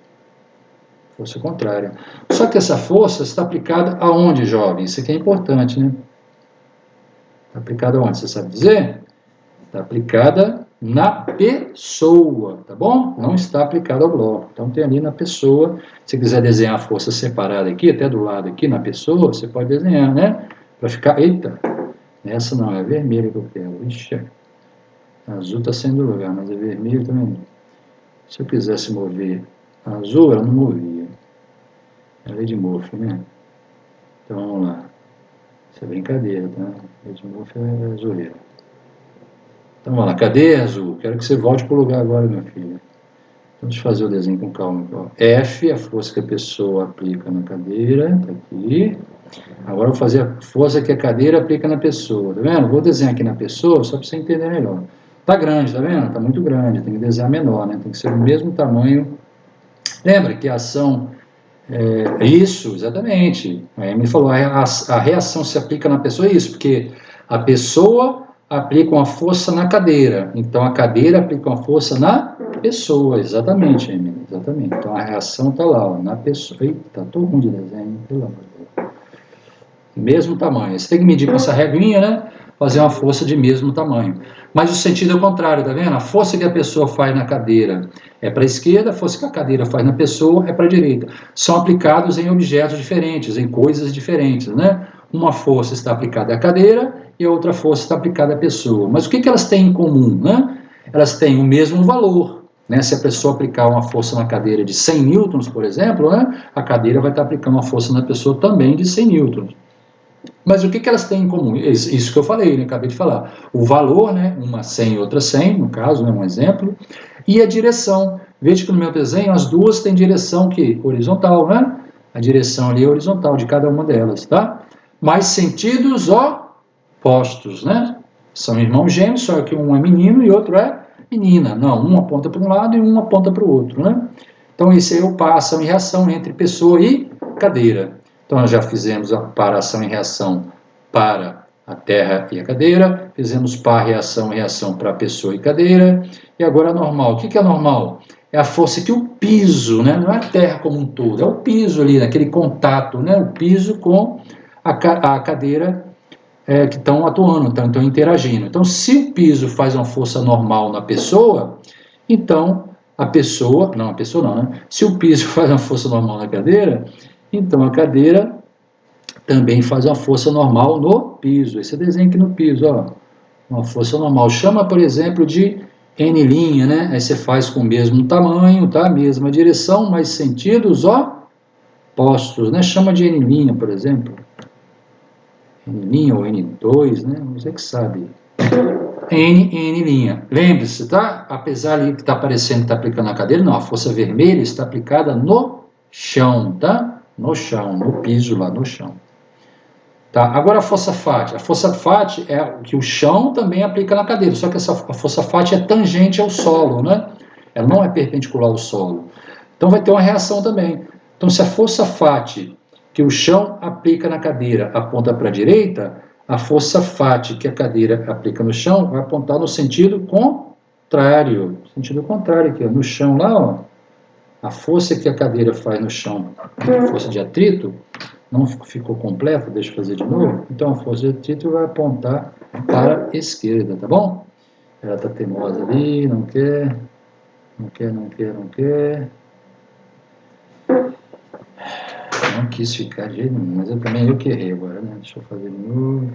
Força contrária. Só que essa força está aplicada aonde, jovem? Isso aqui é importante, né? Está aplicada aonde? Você sabe dizer? Está aplicada na pessoa, tá bom? Não está aplicada ao bloco. Então, tem ali na pessoa. Se quiser desenhar a força separada aqui, até do lado aqui, na pessoa, você pode desenhar, né? Para ficar... Eita! Essa não, é vermelha que eu quero. Ixi, azul está saindo do lugar, mas é vermelho também. Se eu quisesse mover azul, ela não movia. É lei de Murphy, né? Então, vamos lá. Isso é brincadeira, tá? Lei de Murphy é zoeira. Então, vamos lá. Cadê azul? Quero que você volte para o lugar agora, minha filha. Então, deixa eu fazer o desenho com calma. Ó. F, a força que a pessoa aplica na cadeira. Tá aqui. Agora, eu vou fazer a força que a cadeira aplica na pessoa. Tá vendo? Vou desenhar aqui na pessoa, só para você entender melhor. Tá grande, tá vendo? Tá muito grande. Tem que desenhar menor, né? Tem que ser do mesmo tamanho. Lembra que a ação... isso, exatamente. A Emily falou, a reação se aplica na pessoa, isso, porque a pessoa aplica uma força na cadeira, então a cadeira aplica uma força na pessoa, exatamente, Emily, exatamente. Então a reação está lá, ó, na pessoa. Eita, tô ruim de desenho, pelo amor de Deus. Mesmo tamanho. Você tem que medir com essa regrinha, né? Fazer uma força de mesmo tamanho. Mas o sentido é o contrário, tá vendo? A força que a pessoa faz na cadeira é para a esquerda, a força que a cadeira faz na pessoa é para a direita. São aplicados em objetos diferentes, em coisas diferentes, né? Uma força está aplicada à cadeira e a outra força está aplicada à pessoa. Mas o que elas têm em comum, né? Elas têm o mesmo valor, né? Se a pessoa aplicar uma força na cadeira de 100 newtons, por exemplo, né? A cadeira vai estar aplicando uma força na pessoa também de 100 newtons. Mas o que elas têm em comum? Isso que eu falei, né? Acabei de falar. O valor, né? Uma 100 e outra 100, no caso, né? Um exemplo. E a direção. Veja que no meu desenho as duas têm direção que horizontal, né? A direção ali é horizontal de cada uma delas, tá? Mas sentidos opostos, né? São irmãos gêmeos, só que um é menino e outro é menina. Não, um aponta para um lado e um aponta para o outro, né? Então, esse aí é o par, ação e reação entre pessoa e cadeira. Então, nós já fizemos a par, ação e reação para a terra e a cadeira, fizemos par, reação e reação para a pessoa e cadeira, e agora a normal. O que é normal? É a força que o piso, né? Não é a terra como um todo, é o piso ali, aquele contato, né? O piso com a cadeira que estão atuando, estão interagindo. Então, se o piso faz uma força normal na pessoa, então a pessoa, não, né? Se o piso faz uma força normal na cadeira, então a cadeira também faz uma força normal no piso. Esse desenho aqui no piso, ó, uma força normal. Chama, por exemplo, de N', né? Aí você faz com o mesmo tamanho, tá? Mesma direção, mas sentidos opostos, né? Chama de N', por exemplo. N' ou N2, né? Você que sabe. N'. Lembre-se, tá? Apesar ali que está aparecendo que está aplicando na cadeira, não, a força vermelha está aplicada no chão, tá? No chão, no piso lá, no chão. Tá? Agora a força Fat. A força Fat é o que o chão também aplica na cadeira, só que a força Fat é tangente ao solo, né? Ela não é perpendicular ao solo. Então vai ter uma reação também. Então se a força Fat que o chão aplica na cadeira aponta para a direita, a força Fat que a cadeira aplica no chão vai apontar no sentido contrário. Sentido contrário aqui, ó, no chão lá, ó. a força que a cadeira faz no chão, a força de atrito, não ficou completa, deixa eu fazer de novo. Então a força de atrito vai apontar para a esquerda, tá bom? Ela está teimosa ali, não quer. Não quer. Não quis ficar de jeito nenhum, mas eu também que errei agora, né? Deixa eu fazer de novo.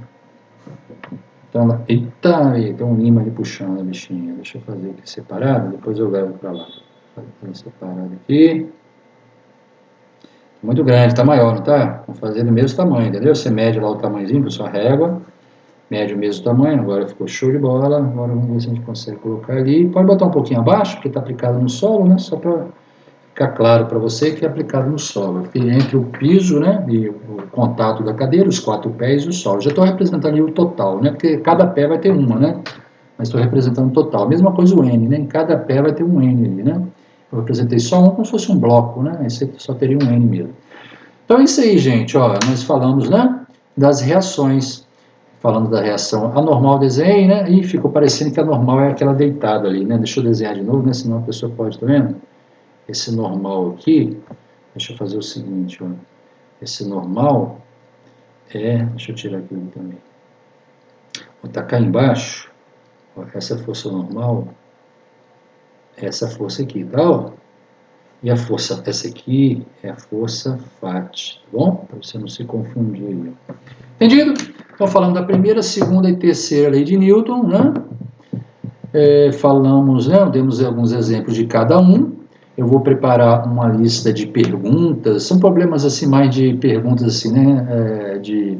Então, eita, tem um imã ali puxando a bichinha. Deixa eu fazer aqui separado, depois eu levo para lá. Fazer separado aqui. Muito grande, tá maior, não tá? Vamos fazer do mesmo tamanho, entendeu? Você mede lá o tamanhozinho com sua régua, mede o mesmo tamanho, agora ficou show de bola. Agora vamos ver se a gente consegue colocar ali. Pode botar um pouquinho abaixo, porque está aplicado no solo, né? Só para ficar claro para você que é aplicado no solo. Aqui entre o piso, né, e o contato da cadeira, os 4 pés e o solo. Já estou representando ali o total, né? Porque cada pé vai ter uma, né? Mas estou representando o total. Mesma coisa o N, né? Em cada pé vai ter um N ali, né? Eu representei só um como se fosse um bloco, né? Aí você só teria um N mesmo. Então é isso aí, gente. Ó, nós falamos, né, das reações. Falando da reação anormal, desenho, né? E ficou parecendo que a normal é aquela deitada ali, né? Deixa eu desenhar de novo, né? Senão a pessoa pode, tá vendo? Esse normal aqui, deixa eu fazer o seguinte, ó. Esse normal deixa eu tirar aqui também. Vou tacar embaixo, ó, essa força normal, essa força aqui, tá? Ó. E a força, essa aqui é a força FAT, tá bom? Para você não se confundir aí. Entendido? Então, falando da primeira, segunda e terceira lei de Newton, né? Falamos, né? Demos alguns exemplos de cada um. Eu vou preparar uma lista de perguntas, são problemas assim, mais de perguntas assim, né? De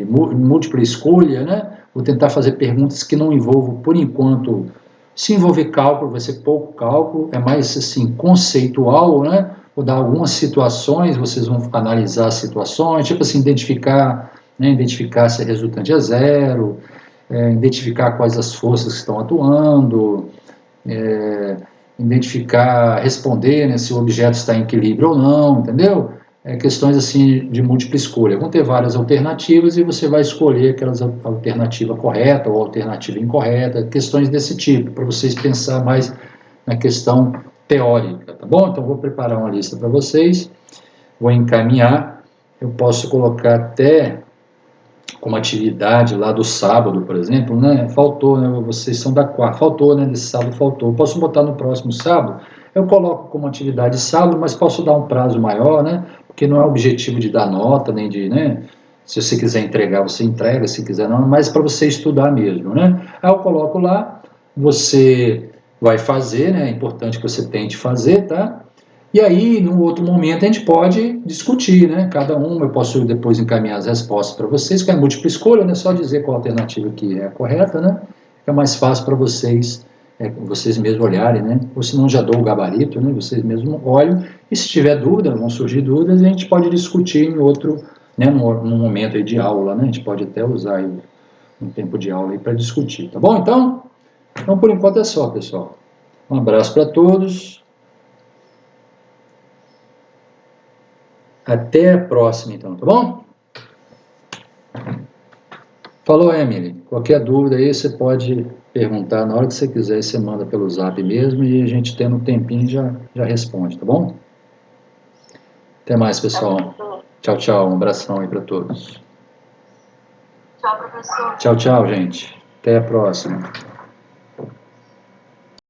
múltipla escolha, né? Vou tentar fazer perguntas que não envolvam, por enquanto, se envolver cálculo, vai ser pouco cálculo, é mais assim, conceitual, né? Vou dar algumas situações, vocês vão analisar as situações, tipo assim, identificar, né? Identificar se a resultante é zero, identificar quais as forças que estão atuando, identificar, responder, né, se o objeto está em equilíbrio ou não, entendeu? Questões assim de múltipla escolha. Vão ter várias alternativas e você vai escolher aquelas alternativa correta ou alternativa incorreta, questões desse tipo, para vocês pensar mais na questão teórica, tá bom? Então vou preparar uma lista para vocês, vou encaminhar, eu posso colocar até como atividade lá do sábado, por exemplo, né? Faltou, né? Vocês são da quarta, faltou, né? Desse sábado faltou. Posso botar no próximo sábado? Eu coloco como atividade sábado, mas posso dar um prazo maior, né? Porque não é objetivo de dar nota, nem de, né? Se você quiser entregar, você entrega, se quiser não, mas para você estudar mesmo, né? Aí eu coloco lá, você vai fazer, né? É importante que você tente fazer, tá? E aí, num outro momento, a gente pode discutir, né? Cada um, eu posso depois encaminhar as respostas para vocês, que é múltipla escolha, né? Só dizer qual alternativa que é a correta, né? Fica mais fácil para vocês, vocês mesmos olharem, né? Ou se não, já dou o gabarito, né? Vocês mesmos olham, e se tiver dúvida, vão surgir dúvidas, a gente pode discutir em outro, né? Num momento aí de aula, né? A gente pode até usar aí um tempo de aula aí para discutir, tá bom? Então, por enquanto é só, pessoal. Um abraço para todos. Até a próxima, então, tá bom? Falou, Emily. Qualquer dúvida aí, você pode perguntar na hora que você quiser, você manda pelo zap mesmo e a gente tendo um tempinho já responde, tá bom? Até mais, pessoal. Tchau, tchau. Um abração aí para todos. Tchau, professor. Tchau, tchau, gente. Até a próxima.